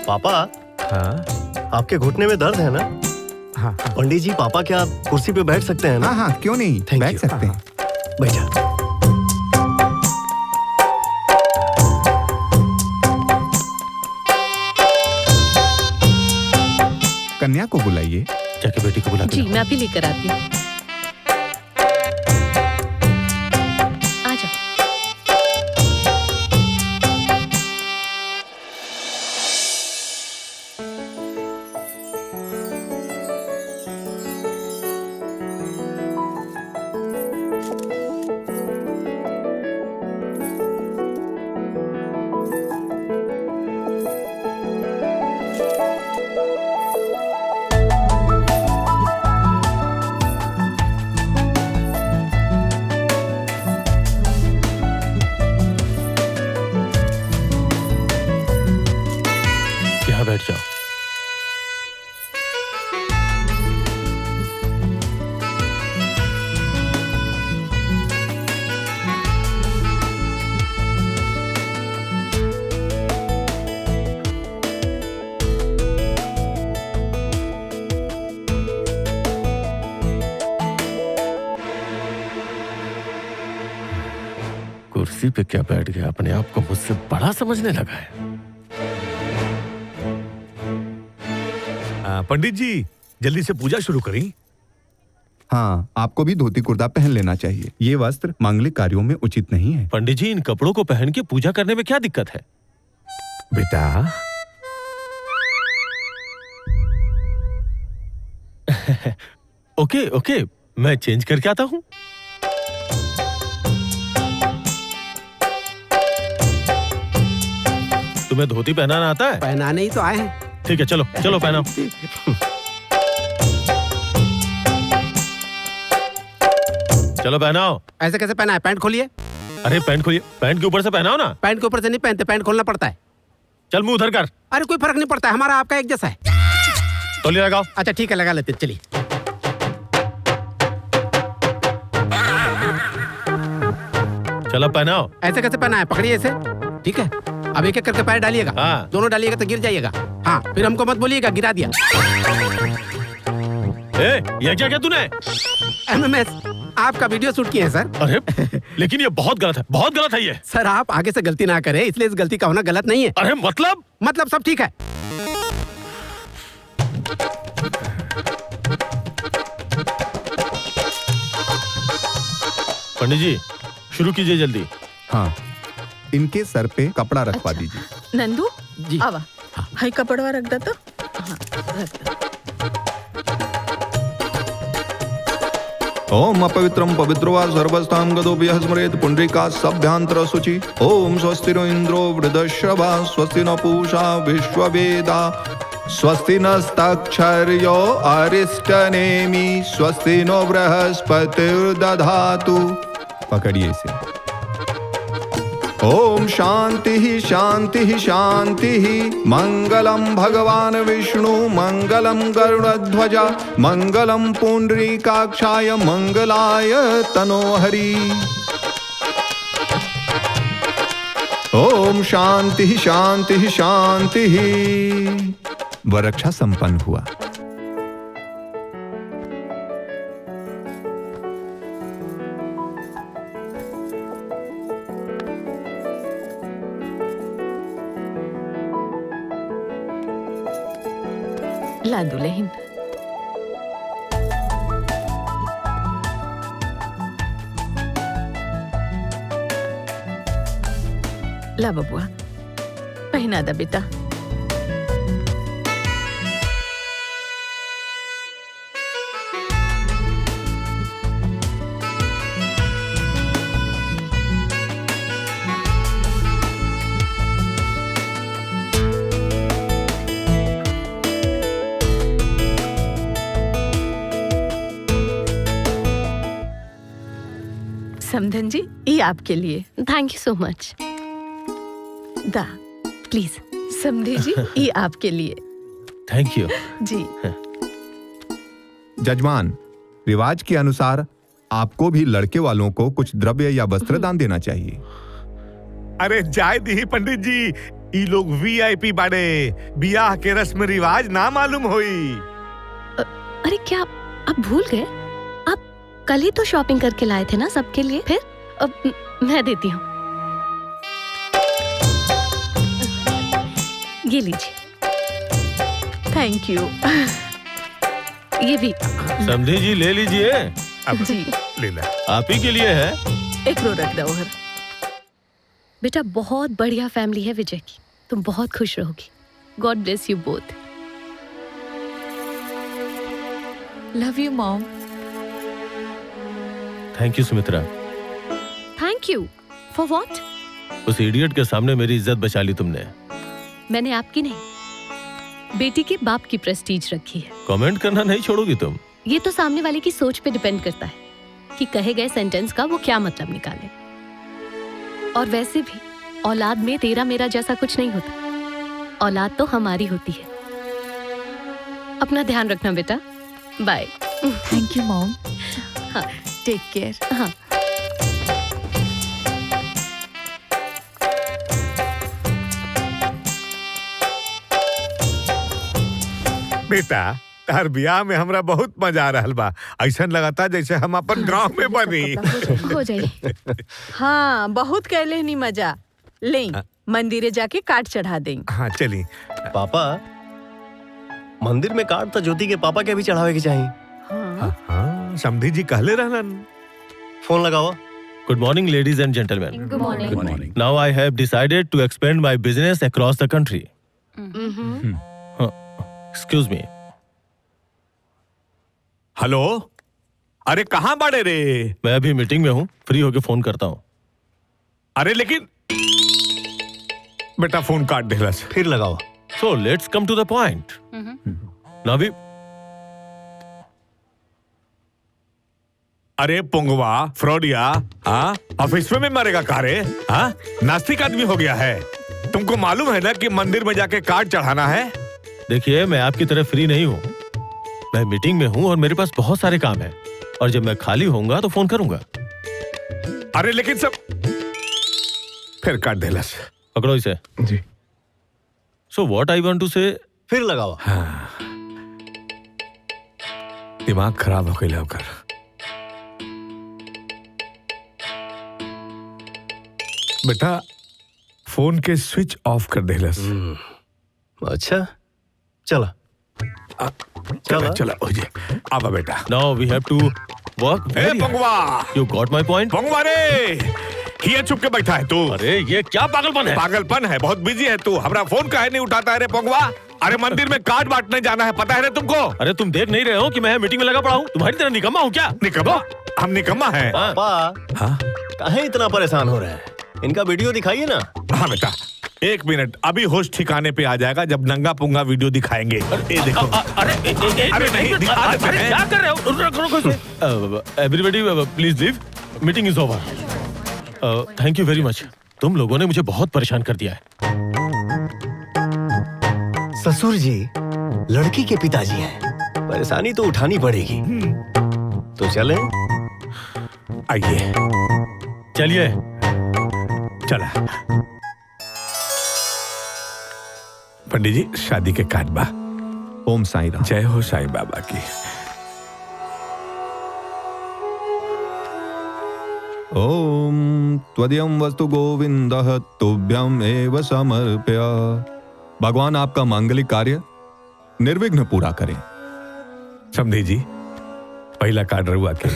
पापा। हाँ? आपके घुटने में दर्द है ना? हाँ। पंडित जी, पापा क्या आप कुर्सी पे बैठ सकते हैं ना? हाँ, क्यों नहीं, बैठ सकते हैं। बैठा। कन्या को बुलाइए। जाके बेटी को बुला के जी, मैं अभी लेकर आती हूँ। आ जाओ। यहाँ बैठ जाओ। कुर्सी पे क्या बैठ गया, अपने आप को मुझसे बड़ा समझने लगा है। पंडित जी, जल्दी से पूजा शुरू करें। हाँ, आपको भी धोती कुर्ता पहन लेना चाहिए। ये वस्त्र मांगलिक कार्यों में उचित नहीं है। पंडित जी, इन कपड़ों को पहन के पूजा करने में क्या दिक्कत है? बेटा ओके ओके, मैं चेंज करके आता हूँ। तुम्हें धोती पहनाना आता है? पहनाने ही तो आए हैं। ठीक है, चलो चलो पहनाओ। चलो पहनाओ। ऐसे कैसे पहना है? पैंट खोलिए। अरे पैंट खोलिए, पैंट के ऊपर से पहनाओ ना। पैंट के ऊपर से नहीं पहनते, पैंट खोलना पड़ता है। चल मुंह उधर कर। अरे कोई फर्क नहीं पड़ता, हमारा आपका एक जैसा है। तौलिया लगाओ। अच्छा ठीक है, लगा लेते, चलिए। चलो पहनाओ। ऐसे कैसे पहना है? पकड़िए ऐसे, ठीक है। अब एक एक करके पैर डालिएगा। हाँ। दोनों डालिएगा तो गिर जाइएगा। हाँ, फिर हमको मत बोलिएगा गिरा दिया। ये क्या तूने? एमएमएस, आपका वीडियो शूट किए हैं सर। अरे लेकिन ये बहुत गलत है, बहुत गलत है ये। सर आप आगे से गलती ना करें, इसलिए इस गलती का होना गलत नहीं है। अरे मतलब सब ठीक है। पंडित जी शुरू कीजिए जल्दी। हाँ, इनके सर पे कपड़ा रखवा दीजिए। नंदू जी आवा, हाई कपड़वा रख दो तो। हाँ, रख दो। ओम अपवित्रम पवित्रो सर्वस्थां गदोभ्यः स्मरेत् पुंडरीका सभ्यांतर शुचि। ओम स्वस्ति नो इंद्रो वृद्धश्रवा स्वस्ति न पूषा विश्ववेदा स्वस्ति नस्तक्षर्यो अरिष्टनेमि स्वस्ति नो बृहस्पतिर्दधातु। पकड़िए इसे। ओम शांति शांति शांति। मंगलम भगवान विष्णु मंगलम गरुड़ध्वजा मंगलम पुंडरीकाक्षाय मंगलाय तनोहरि। ओम शांति शांति शांति। वरक्षा संपन्न हुआ। ला दुल्हन। ला बबुआ, पहना दा बेटा। समधन जी, ये आपके लिए। Thank you so much. दा प्लीज। समधे जी, ये आपके लिए। थैंक यू जी। जजमान, रिवाज के अनुसार आपको भी लड़के वालों को कुछ द्रव्य या वस्त्र दान देना चाहिए। अरे जाय दी पंडित जी, ई लोग वीआईपी बाड़े, बियाह के रस्म रिवाज ना मालूम होई। अरे क्या आप भूल गए? आप कल ही तो शॉपिंग करके लाए थे ना सबके लिए। फिर अब मैं देती हूँ, ये लीजिए। Thank you. ये भी। समझी जी ले लीजिए। अब जी ले ला। आप ही के लिए है। एक रो रख दो उधर। बेटा बहुत बढ़िया फैमिली है विजय की, तुम बहुत खुश रहोगी। God bless you both. Love you mom. Thank you Sumitra. Thank you for what? उस इडियट के सामने मेरी इज्जत बचा ली तुमने। मैंने आपकी नहीं, बेटी के बाप की प्रेस्टीज रखी है। कमेंट करना नहीं छोड़ोगी तुम? ये तो सामने वाले की सोच पे डिपेंड करता है कि कहे गए सेंटेंस का वो क्या मतलब निकाले। और वैसे भी औलाद में तेरा मेरा जैसा कुछ नहीं होता, औलाद तो हमारी होती है। अपना ध्यान रखना बेटा। बाय। Thank you mom. हाँ, टेक केयर। हाँ। बेटा तार बियाह में हमरा बहुत मजा आ रहल बा। ऐसा लगाता जैसे हम अपन गांव में बनी। हो जाइए। हाँ, बहुत कहले नहीं मजा। ले मंदिरे जाके काट चढ़ा देंगे। हाँ चली। पापा, मंदिर में काट तो ज्योति के पापा के भी चढ़ावे के चाहिए। हाँ, समधी जी कहले रहलन। फोन लगाओ। Good morning, ladies and gentlemen. Good morning. Good morning. Now I have decided to expand my business across the country. Excuse me. Hello, अरे कहाँ बड़े रे? मैं अभी मीटिंग में हूँ, फ्री होके फोन करता हूँ। अरे लेकिन बेटा फोन काट दे बस। फिर लगाओ। So let's come to the point. नावी, अरे पुंगवा, फ्रॉडिया, हाँ, ऑफिस में मरेगा कारे, हाँ, नास्तिक आदमी हो गया है। तुमको मालूम है ना कि मंदिर में जाके कार्ड चढ़ाना है? देखिए मैं आपकी तरह फ्री नहीं हूँ। मैं मीटिंग में हूँ और मेरे पास बहुत सारे काम हैं। और जब मैं खाली होऊंगा तो फोन करूंगा। अरे लेकिन सब फिर काट दे लस। पकड़ो इसे। जी। So what I want to say? फिर लगाओ। हाँ। दिमाग खराब हो गया होकर। बेटा फोन के स्विच ऑफ कर दे लस। अच्छा चला चला हो जी। आवा बेटा। Now we have to work very hard. पंगवा, You got my point? पंगवा रे, ये चुप के बैठा है तू। अरे ये क्या पागलपन है? पागलपन है, बहुत बिजी है तू। हमारा फोन काहे नहीं उठाता है रे पंगवा? अरे मंदिर में कार्ड बांटने जाना है, पता है रे तुमको? अरे तुम देख नहीं रहे हो कि मैं मीटिंग में लगा पड़ा हूँ? तुम्हारी तरह निकम्मा हूँ क्या? निकम्मा? हम निकम्मा हैं? पापा, हाँ? काहे इतना परेशान हो रहे हैं? इनका वीडियो दिखाइए ना। हाँ बेटा, एक मिनट, अभी होश ठिकाने पे आ जाएगा जब नंगा पुंगा वीडियो दिखाएंगे। ये देखो। अरे नहीं, क्या कर रहे हो? Everybody please leave. Meeting is over. Thank you very much. तुम लोगों ने मुझे बहुत परेशान कर दिया है। ससुर जी लड़की के पिताजी हैं, परेशानी तो उठानी पड़ेगी। तो चलें? आइए। चलिए। चला। पंडित जी शादी के कार्ड बा। ओम साईं राम। जय हो साईं बाबा की। ओम त्वदीयं वस्तु गोविंदः तुभ्यं एव समर्प्य। भगवान आपका मांगलिक कार्य निर्विघ्न पूरा करें। समझे जी, पहला कार्ड रहुआ के।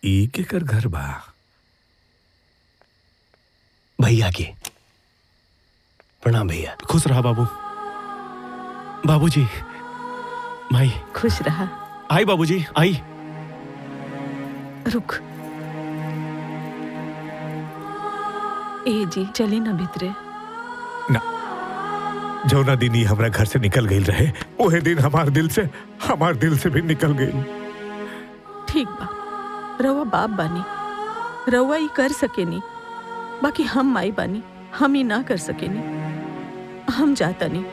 ई के कर घर बा। भैया की। प्रणाम भैया। खुश रहा बाबू। बाबूजी, माई। खुश रहा। आई बाबूजी, आई। रुक। ए जी चली ना भीतरे। ना, जौना दिन ही हमारा घर से निकल गई रहे, वही दिन हमार दिल से भी निकल गई। ठीक बा, रउआ बाप बानी, रउआ ही कर सकेनी, बाकी हम माई बानी, हम ही ना कर सकेनी। हम जाता नहीं।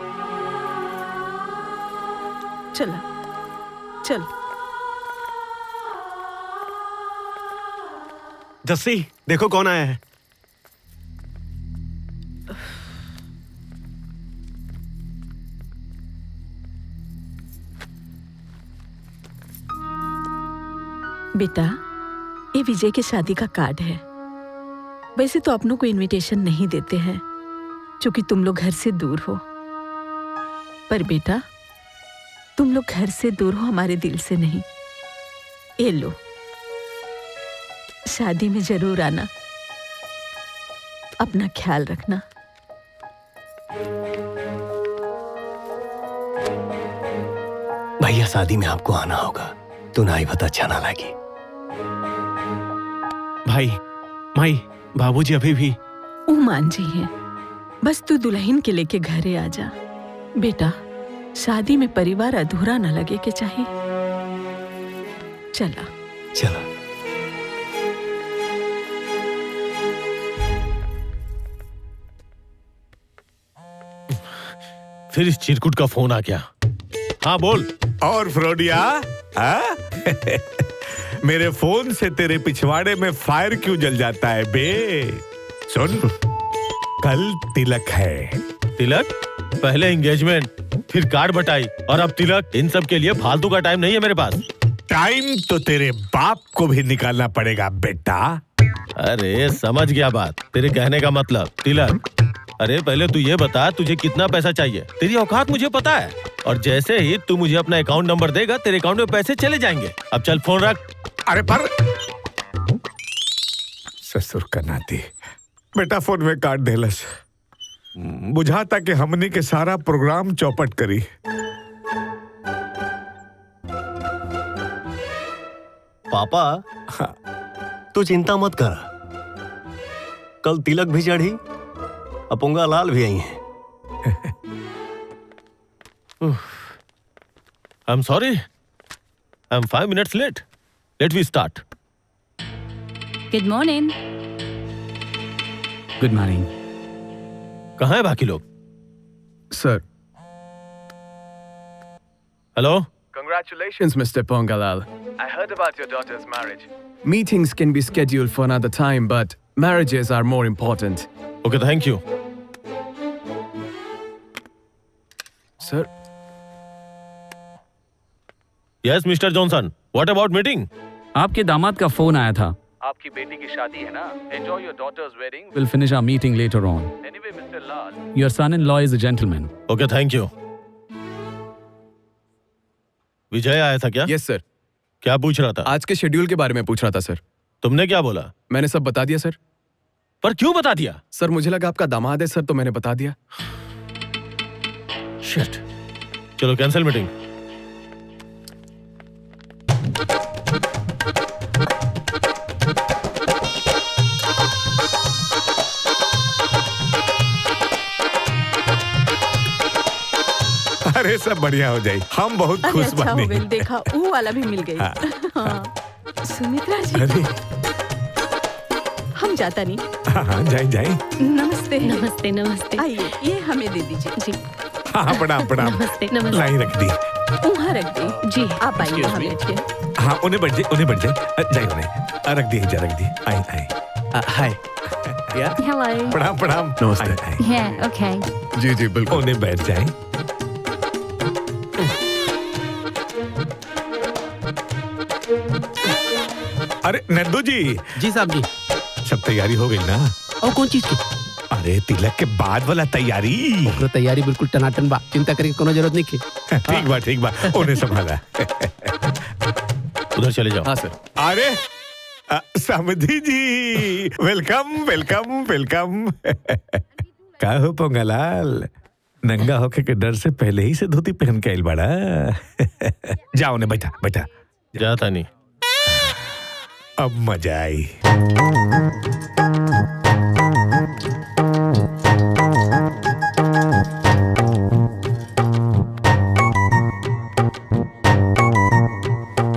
चला चल। जस्सी देखो कौन आया है। बेटा, ये विजय की शादी का कार्ड है। वैसे तो अपनों को इनविटेशन नहीं देते हैं क्योंकि तुम लोग घर से दूर हो, पर बेटा तुम लोग घर से दूर हो हमारे दिल से नहीं। ये लो, शादी में जरूर आना, अपना ख्याल रखना। भैया शादी में आपको आना होगा, तू ना आई बता अच्छा ना लगे। भाई, माई, बाबूजी अभी भी उमान जी हैं, बस तू दुल्हन के लेके घरे आ जा। बेटा शादी में परिवार अधूरा न लगे के चाहिए। चला चला। फिर इस चिरकुट का फोन आ गया। हाँ बोल। और फ्रोडिया, हाँ? मेरे फोन से तेरे पिछवाड़े में फायर क्यों जल जाता है बे? सुन, कल तिलक है। तिलक? पहले एंगेजमेंट, फिर कार्ड बटाई और अब तिलक। इन सब के लिए फालतू का टाइम नहीं है मेरे पास। टाइम तो तेरे बाप को भी निकालना पड़ेगा बेटा। अरे समझ गया बात, तेरे कहने का मतलब तिलक। अरे पहले तू ये बता तुझे कितना पैसा चाहिए। तेरी औकात मुझे पता है, और जैसे ही तू मुझे अपना अकाउंट नंबर देगा तेरे अकाउंट में पैसे चले जाएंगे। अब चल फोन रख। अरे पर ससुर का नाती बेटा फोन में काट देलस। बुझाता कि हमने के सारा प्रोग्राम चौपट करी। पापा तू चिंता मत कर, कल तिलक भी चढ़ी, अपुंगा लाल भी आई है। I'm sorry. I'm 5 minutes late. Let me start. Good morning. Good morning. कहाँ है बाकी लोग? Sir. Hello? Congratulations, Mr. Pongalal. I heard about your daughter's marriage. Meetings can be scheduled for another time, but marriages are more important. Okay, thank you. Sir? Yes, Mr. Johnson. What about meeting? आपके दामाद का phone आया था। आपकी बेटी की शादी है ना? Enjoy your daughter's wedding. We'll finish our meeting later on. Anyway, Mr. Lal. Your son-in-law is a gentleman. Okay, thank you. विजय आया था क्या? Yes, sir. क्या पूछ रहा था? आज के शेड्यूल के बारे में पूछ रहा था सर। तुमने क्या बोला? मैंने सब बता दिया सर। पर क्यों बता दिया? सर मुझे लगा आपका दामाद है सर, तो मैंने बता दिया। शिट। चलो कैंसिल मीटिंग। अरे सब बढ़िया हो जाए, हम बहुत अरे खुश अच्छा हो बने। गई, देखा वो वाला भी मिल गई। हाँ। सुमित्रा जी, अरे हम जाता नहीं। हाँ जाए जाए। नमस्ते। नमस्ते नमस्ते। आइए, ये हमें दे दीजिए। जी। हाँ प्रणाम प्रणाम। नमस्ते नमस्ते। लाई रख दी। वहाँ रख दी। जी। आप आइए, Excuse वहाँ me. बैठिए। हाँ उन्हें बढ़ जाए, उन्हें बढ़ जाए, जाए उन्हें रख दी, जा रख दी। आए आए। हाय। Hello. प्रणाम प्रणाम। नमस्ते। आए, आए। Yeah, okay. जी जी बिल्कुल। उन्हें बैठ जाए। अरे नंदू जी। जी साहब जी। सब तैयारी हो गई ना? और कौन चीज की? अरे तिलक के बाद वाला तैयारी। ओकरो तैयारी बिल्कुल टनाटन बा, चिंता करे की कोनो जरूरत नहीं के। ठीक बा उन्हें संभाला। उधर चले जाओ। हाँ सर। अरे समधी जी, वेलकम वेलकम वेलकम। का हो पोंगलाल, नंगा होके के डर से पहले ही से धोती पहन के आइल बड़ा। जाओ ने बैठा बैठा। जाता नहीं। अब मजा आई।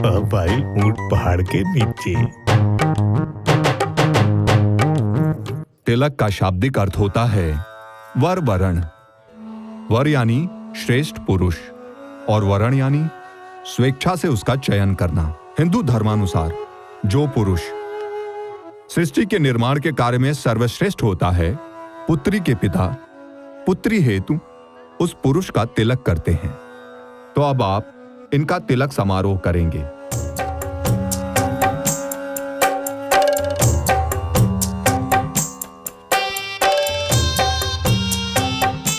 अब आई ऊंट पहाड़ के नीचे। तिलक का शाब्दिक अर्थ होता है वर वरण। वर यानी श्रेष्ठ पुरुष और वरण यानी स्वेच्छा से उसका चयन करना। हिंदू धर्मानुसार जो पुरुष सृष्टि के निर्माण के कार्य में सर्वश्रेष्ठ होता है, पुत्री के पिता पुत्री हेतु उस पुरुष का तिलक करते हैं। तो अब आप इनका तिलक समारोह करेंगे।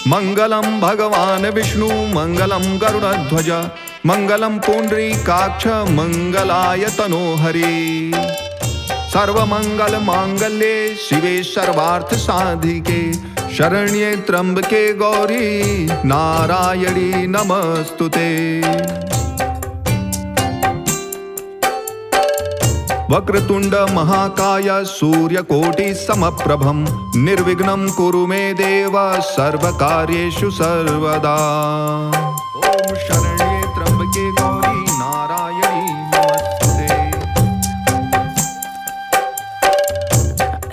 मंगलम भगवान विष्णु मंगलम गरुड़ध्वज मंगलम पुंडरीकाक्ष मंगलाय तनोहरि। सर्वमंगल मांगल्ये शिवे सर्वार्थ साधिके शरण्ये त्र्यंबके गौरी नारायणी नमस्तुते। वक्रतुंड महाकाय सूर्यकोटि समप्रभम निर्विघ्नं कुरु मे देव सर्वकार्येषु सर्वदा। ओम शरण्ये त्र्यंबके गौरी नारायणी नमस्तुते।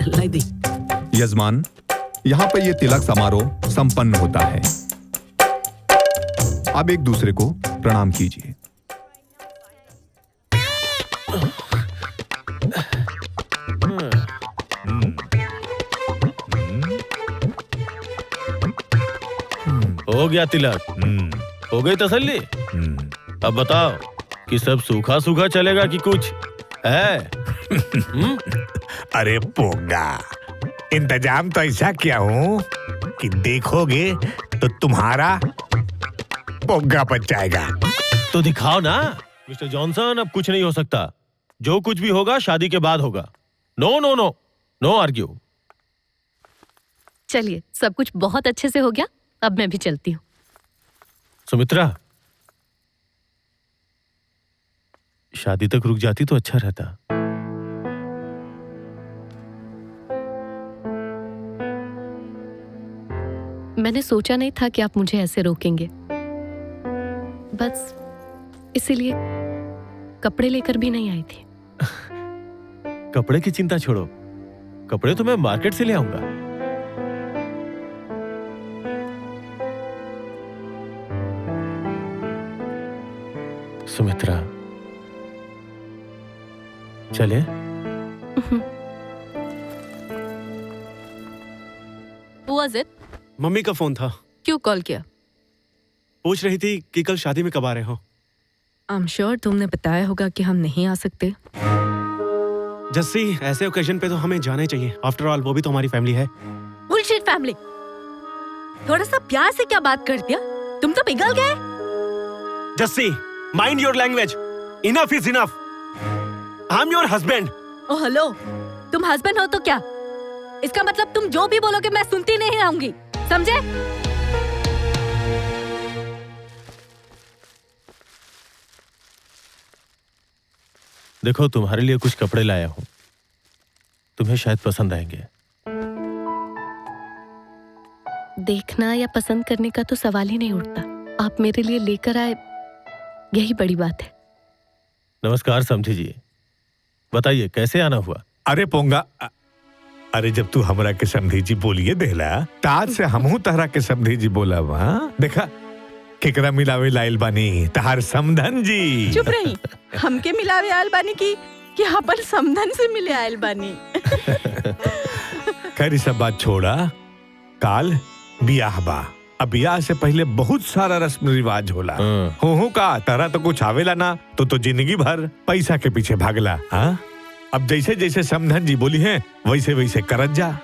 लाई दी। यजमान, यहाँ पर यह तिलक समारोह संपन्न होता है। अब एक दूसरे को प्रणाम कीजिए। हो गया तिलक। हो गई तसल्ली। अब बताओ कि सब सूखा सूखा चलेगा कि कुछ है? अरे पोंगा, इंतजाम तो ऐसा किया हूँ कि देखोगे तो तुम्हारा पोगा पच जाएगा। तो दिखाओ ना मिस्टर जॉनसन, अब कुछ नहीं हो सकता। जो कुछ भी होगा शादी के बाद होगा। No no no no argue. चलिए, सब कुछ बहुत अच्छे से हो गया, अब मैं भी चलती हूँ। सुमित्रा, शादी तक रुक जाती तो अच्छा रहता। मैंने सोचा नहीं था कि आप मुझे ऐसे रोकेंगे, बस इसीलिए कपड़े लेकर भी नहीं आई थी। कपड़े की चिंता छोड़ो, कपड़े तो मैं मार्केट से ले आऊंगा। सुमित्रा, चले? Who was it? मम्मी का फोन था। क्यों कॉल किया? पूछ रही थी कि कल शादी में कब आ रहे हो। I'm sure तुमने बताया होगा कि हम नहीं आ सकते। जस्सी, ऐसे ओकेजन पे तो हमें जाना ही चाहिए। आफ्टर ऑल वो भी तो हमारी फैमिली है। Bullshit family. थोड़ा सा प्यार से क्या बात कर दिया? तुम तो पिघल गए। Jassi, mind your language. Enough is enough. I am your husband. Oh hello, तुम हस्बैंड हो तो क्या? इसका मतलब तुम जो भी बोलोगे मैं सुनती नहीं रहूंगी, समझे? देखो, तुम्हारे लिए कुछ कपड़े लाया हूं, तुम्हें शायद पसंद आएंगे। देखना या पसंद करने का तो सवाल ही नहीं उठता। आप मेरे लिए लेकर आए, यही बड़ी बात है। नमस्कार समझी जी, बताइए कैसे आना हुआ? अरे पोंगा, अरे जब तू हमरा के समधी जी बोलिए देला, ताज से हमहू तहरा के समधी जी बोला वहाँ। देखा केकरा मिलावे लाइल बानी, तहार समधन जी। चुप रही, हमके मिलावे आयल बानी कि अपन समधन से मिले आयल बानी। खैर सब बात छोड़ा, काल बियाह बा। अब बियाह से पहले बहुत सारा रस्म रिवाज होला। हो का तारा तो कुछ आवेला ना, तो जिंदगी भर पैसा के पीछे भागला। हाँ, अब जैसे जैसे समधन जी बोली हैं वैसे वैसे करत जा।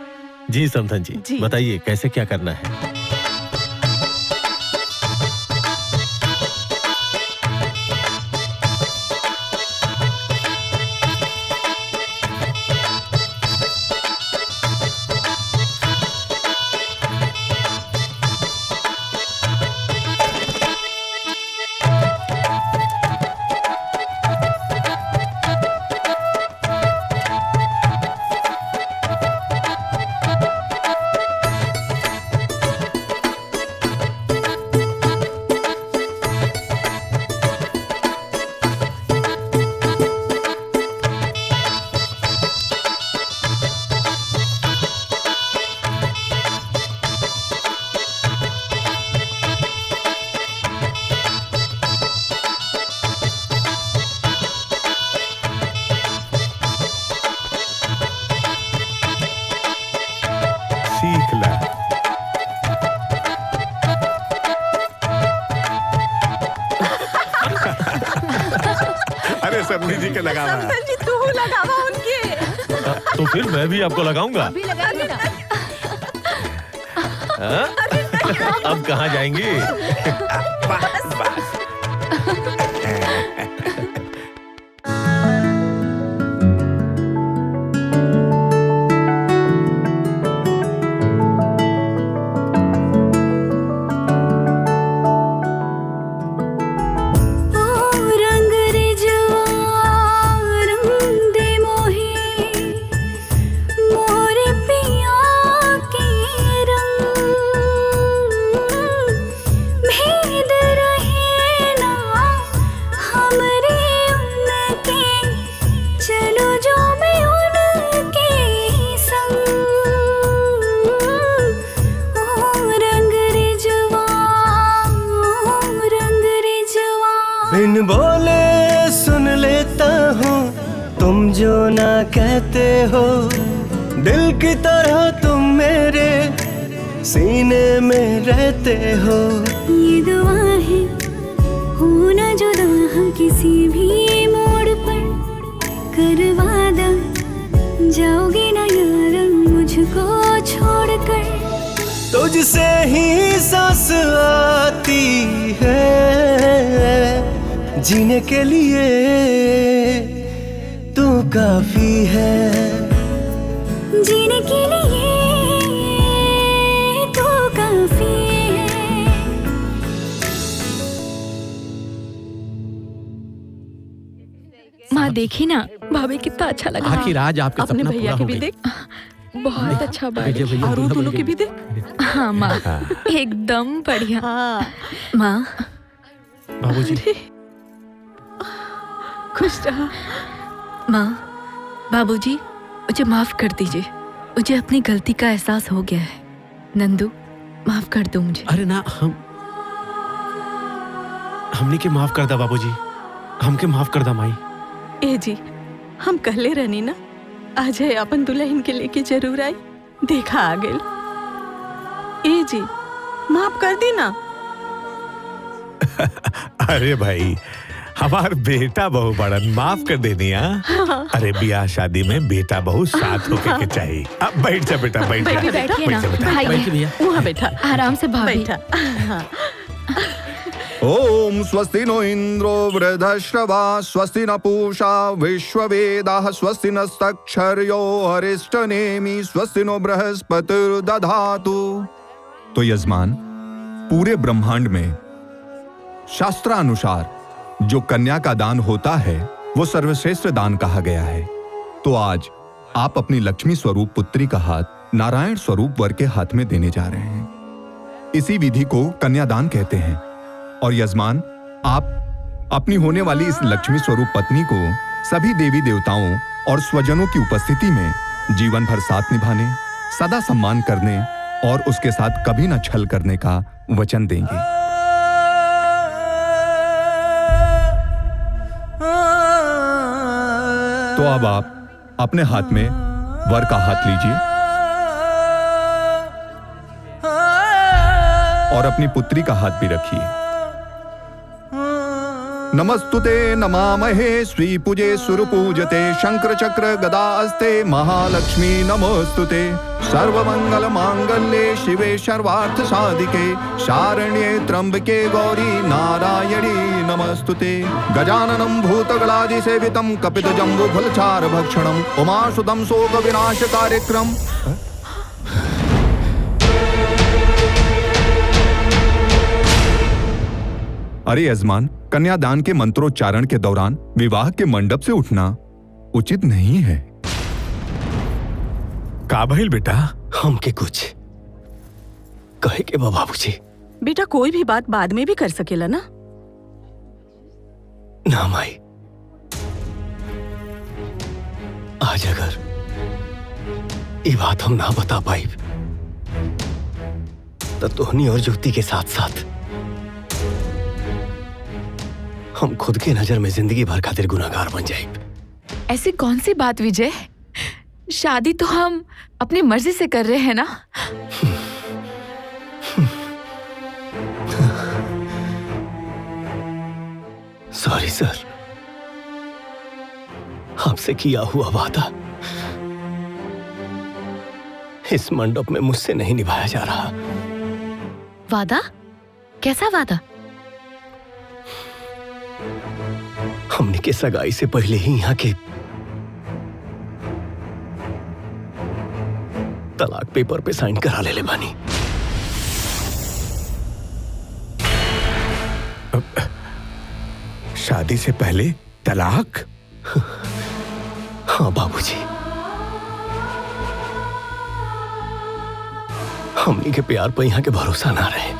जी समधन जी, बताइए कैसे क्या करना है? अरे समधी जी के लगावा। समधन जी तू लगावा उनके। तो फिर मैं भी आपको लगाऊंगा। अभी लगा देना। अब कहाँ जाएंगी? बिन बोले सुन लेता हूँ तुम जो ना कहते हो, दिल की तरह तुम मेरे सीने में रहते हो। ये दुआ है हो ना जुदा हम किसी भी मोड़ पर, कर वादा जाओगे ना यार मुझको छोड़कर। तो तुझसे ही सांस आती है, जीने के लिए तू काफी है, जीने के लिए तू काफी है। माँ देखी ना भाभी कितना अच्छा लगा। आखिर आज आपका अपने सपना भैया पूरा के हो भी गया। देख बहुत अच्छा भैया, बात भैया, और वो भैया, दोनों भैया। के भी देख। हाँ माँ एकदम बढ़िया। माँ बाबूजी खुश रहा। माँ बाबूजी मुझे माफ कर दीजिए, मुझे अपनी गलती का एहसास हो गया है। नंदू माफ कर दो मुझे। अरे ना हमने के माफ कर दा बाबूजी, हमके माफ कर दा माई। ए जी हम कहले रहनी ना आज है अपन दुल्हन के लेके जरूर आई, देखा आ गई। ए जी माफ कर दी ना। अरे भाई हमार बेटा बहू बड़न माफ कर देनी। हाँ अरे ब्याह शादी में बेटा बहू साथ होके के चाहिए। अब बैठ जा बेटा, बैठ जा, बैठिए ना बैठ जा। वहाँ बैठा आराम से भाभी। ओम स्वस्ति नो इंद्रो वृद्धश्रवा स्वस्ति न पूषा विश्ववेदाः स्वस्ति नस्तक्षर्यो अरिष्टनेमि स्वस्ति नो बृहस्पतिर्दधातु। तो यजमान, पूरे ब्रह्मांड में शास्त्रानुसार जो कन्या का दान होता है वो सर्वश्रेष्ठ दान कहा गया है। तो आज आप अपनी लक्ष्मी स्वरूप पुत्री का हाथ नारायण स्वरूप वर के हाथ में देने जा रहे हैं। इसी विधि को कन्यादान कहते हैं। और यजमान, आप अपनी होने वाली इस लक्ष्मी स्वरूप पत्नी को सभी देवी देवताओं और स्वजनों की उपस्थिति में जीवन भर साथ निभाने, सदा सम्मान करने और उसके साथ कभी न छल करने का वचन देंगे। तो अब आप अपने हाथ में वर का हाथ लीजिए और अपनी पुत्री का हाथ भी रखिए। नमस्तुते नमामहे श्री पूजे सुर पूजते शंकर चक्र गदा अस्ते महालक्ष्मी नमोस्तुते सर्वमंगल मांगल्ये शिवे सर्वार्थ साधिके शारण्ये त्र्यंबके गौरी नारायणी नमस्तुते। गजाननं भूतगणादि सेवितं कपित जम्बू फलचार भक्षणं उमासुतं शोक विनाश कार्यक्रम। अरे यजमान, कन्यादान के मंत्रोच्चारण के दौरान विवाह के मंडप से उठना उचित नहीं है। का भइल बेटा? हम के कुछ कहे के बाबूजी। बेटा कोई भी बात बाद में भी कर सकेला ना। ना माई, आज अगर ये बात हम ना बता पाई तो तोहनी और ज्योति के साथ साथ हम खुद के नजर में जिंदगी भर खातिर गुनाहगार बन जाए। ऐसी कौन सी बात विजय, शादी तो हम अपनी मर्जी से कर रहे हैं ना। सॉरी सर, आपसे किया हुआ वादा इस मंडप में मुझसे नहीं निभाया जा रहा। वादा? कैसा वादा? हमने के सगाई से पहले ही यहाँ के तलाक पेपर पे साइन करा ले बानी। शादी से पहले तलाक? हाँ बाबूजी, हमनी के प्यार पर यहाँ के भरोसा ना रहे,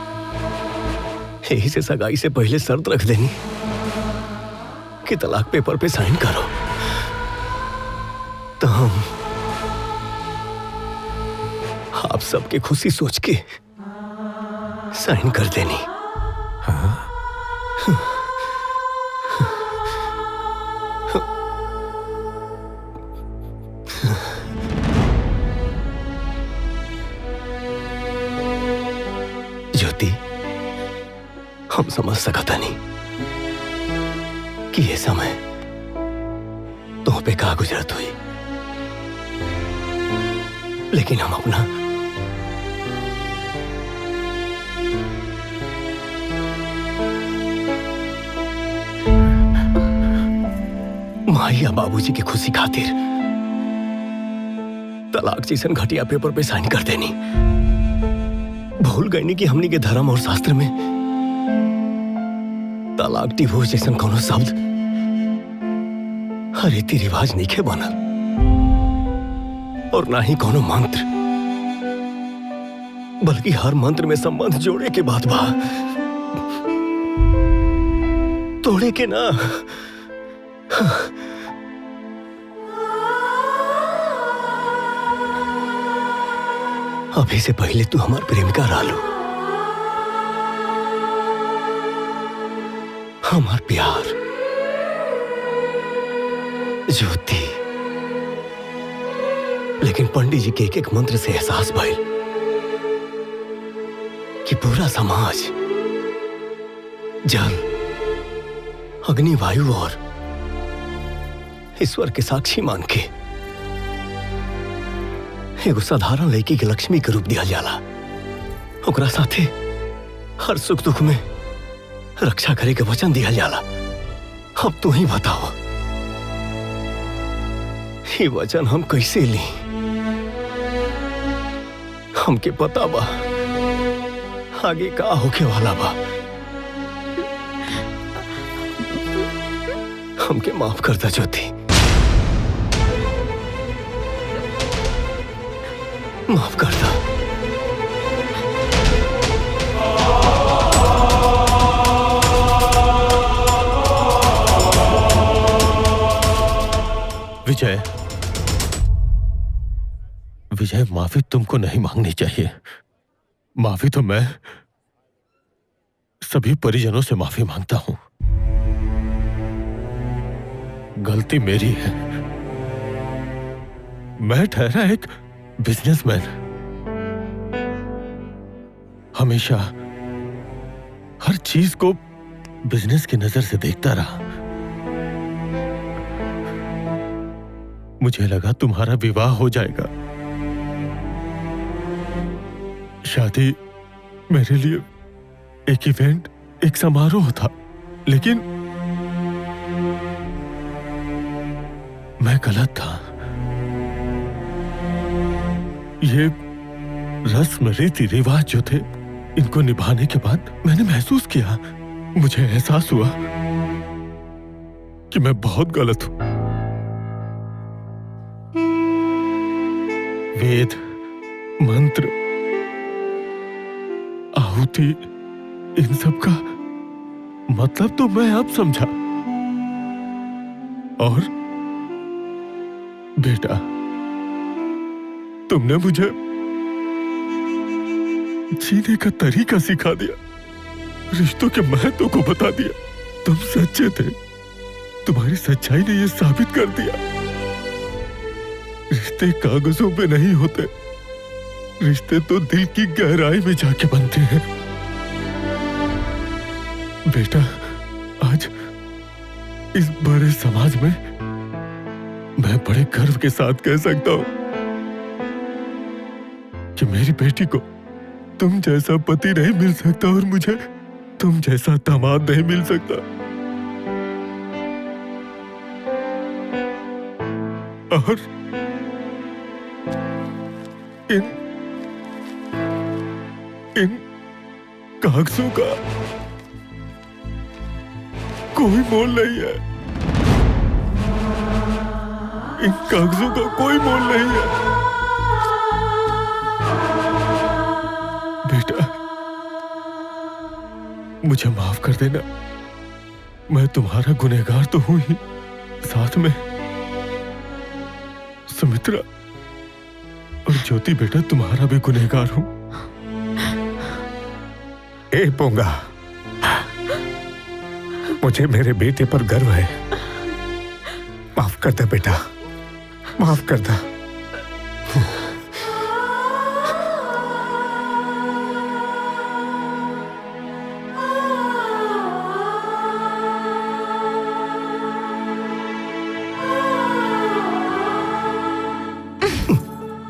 यही से सगाई से पहले शर्त रख देनी कि तलाक पेपर पे साइन करो। तो हम आप सबकी खुशी सोच के साइन कर देनी। ज्योति, हम समझ सकता नहीं कि ये समय तुम पे का गुजरत हुई, लेकिन हम अपना माई या बाबूजी की खुशी खातिर तलाक जैसन घटिया पेपर पे साइन कर देनी। भूल गई कि हमनी के धर्म और शास्त्र में तलाक डिवोर्स जैसन कोनो शब्द रीति रिवाज नहीं के बनल, और ना ही कोनो मंत्र, बल्कि हर मंत्र में संबंध जोड़े के बात बा, तोड़े के ना। अभी से पहले तू हमार प्रेमिका रालू, हमार प्यार ज्योति। लेकिन पंडित जी के एक एक मंत्र से एहसास भइल कि पूरा समाज जल, अग्नि, वायु और ईश्वर के साक्षी मान के एगो साधारण लड़की के लक्ष्मी के रूप दिया जाला, ओकरा साथे हर सुख दुख में रक्षा करे के वचन दिया जाला। अब तू ही बताओ, ये वचन हम कैसे ली? हमके पता बा आगे का होके वाला बा। हमके माफ कर दा ज्योति, माफ कर दा। विजय, विजय, माफी तुमको नहीं मांगनी चाहिए। माफी तो मैं सभी परिजनों से माफी मांगता हूं। गलती मेरी है। मैं ठहरा एक बिजनेसमैन, हमेशा हर चीज को बिजनेस की नजर से देखता रहा। मुझे लगा तुम्हारा विवाह हो जाएगा, शादी मेरे लिए एक इवेंट, एक समारोह था। लेकिन मैं गलत था। ये रस्म, रीति रिवाज जो थे, इनको निभाने के बाद मैंने महसूस किया, मुझे एहसास हुआ कि मैं बहुत गलत हूं। वेद, मंत्र, आहुति, इन सब का मतलब तो मैं अब समझा। और बेटा, तुमने मुझे जीने का तरीका सिखा दिया, रिश्तों के महत्व को बता दिया। तुम सच्चे थे, तुम्हारी सच्चाई ने यह साबित कर दिया, रिश्ते कागजों पे नहीं होते, रिश्ते तो दिल की गहराई में जाके बनते हैं। बेटा, आज इस बड़े समाज में मैं बड़े गर्व के साथ कह सकता हूं कि मेरी बेटी को तुम जैसा पति नहीं मिल सकता और मुझे तुम जैसा दामाद नहीं मिल सकता। और इन कागजों का कोई मोल नहीं है। इन कागजों का कोई मोल नहीं है। बेटा, मुझे माफ कर देना। मैं तुम्हारा गुनहगार तो हूं ही, साथ में सुमित्रा और ज्योति बेटा तुम्हारा भी गुनहगार हूं। ए पोंगा, मुझे मेरे बेटे पर गर्व है। माफ कर दे बेटा, माफ कर दे।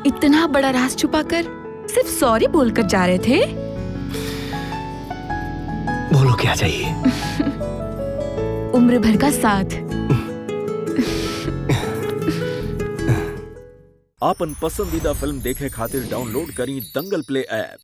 इतना बड़ा राज छुपाकर सिर्फ सॉरी बोलकर जा रहे थे। बोलो क्या चाहिए? उम्र भर का साथ। आपन पसंदीदा फिल्म देखे खातिर डाउनलोड करी दंगल प्ले ऐप।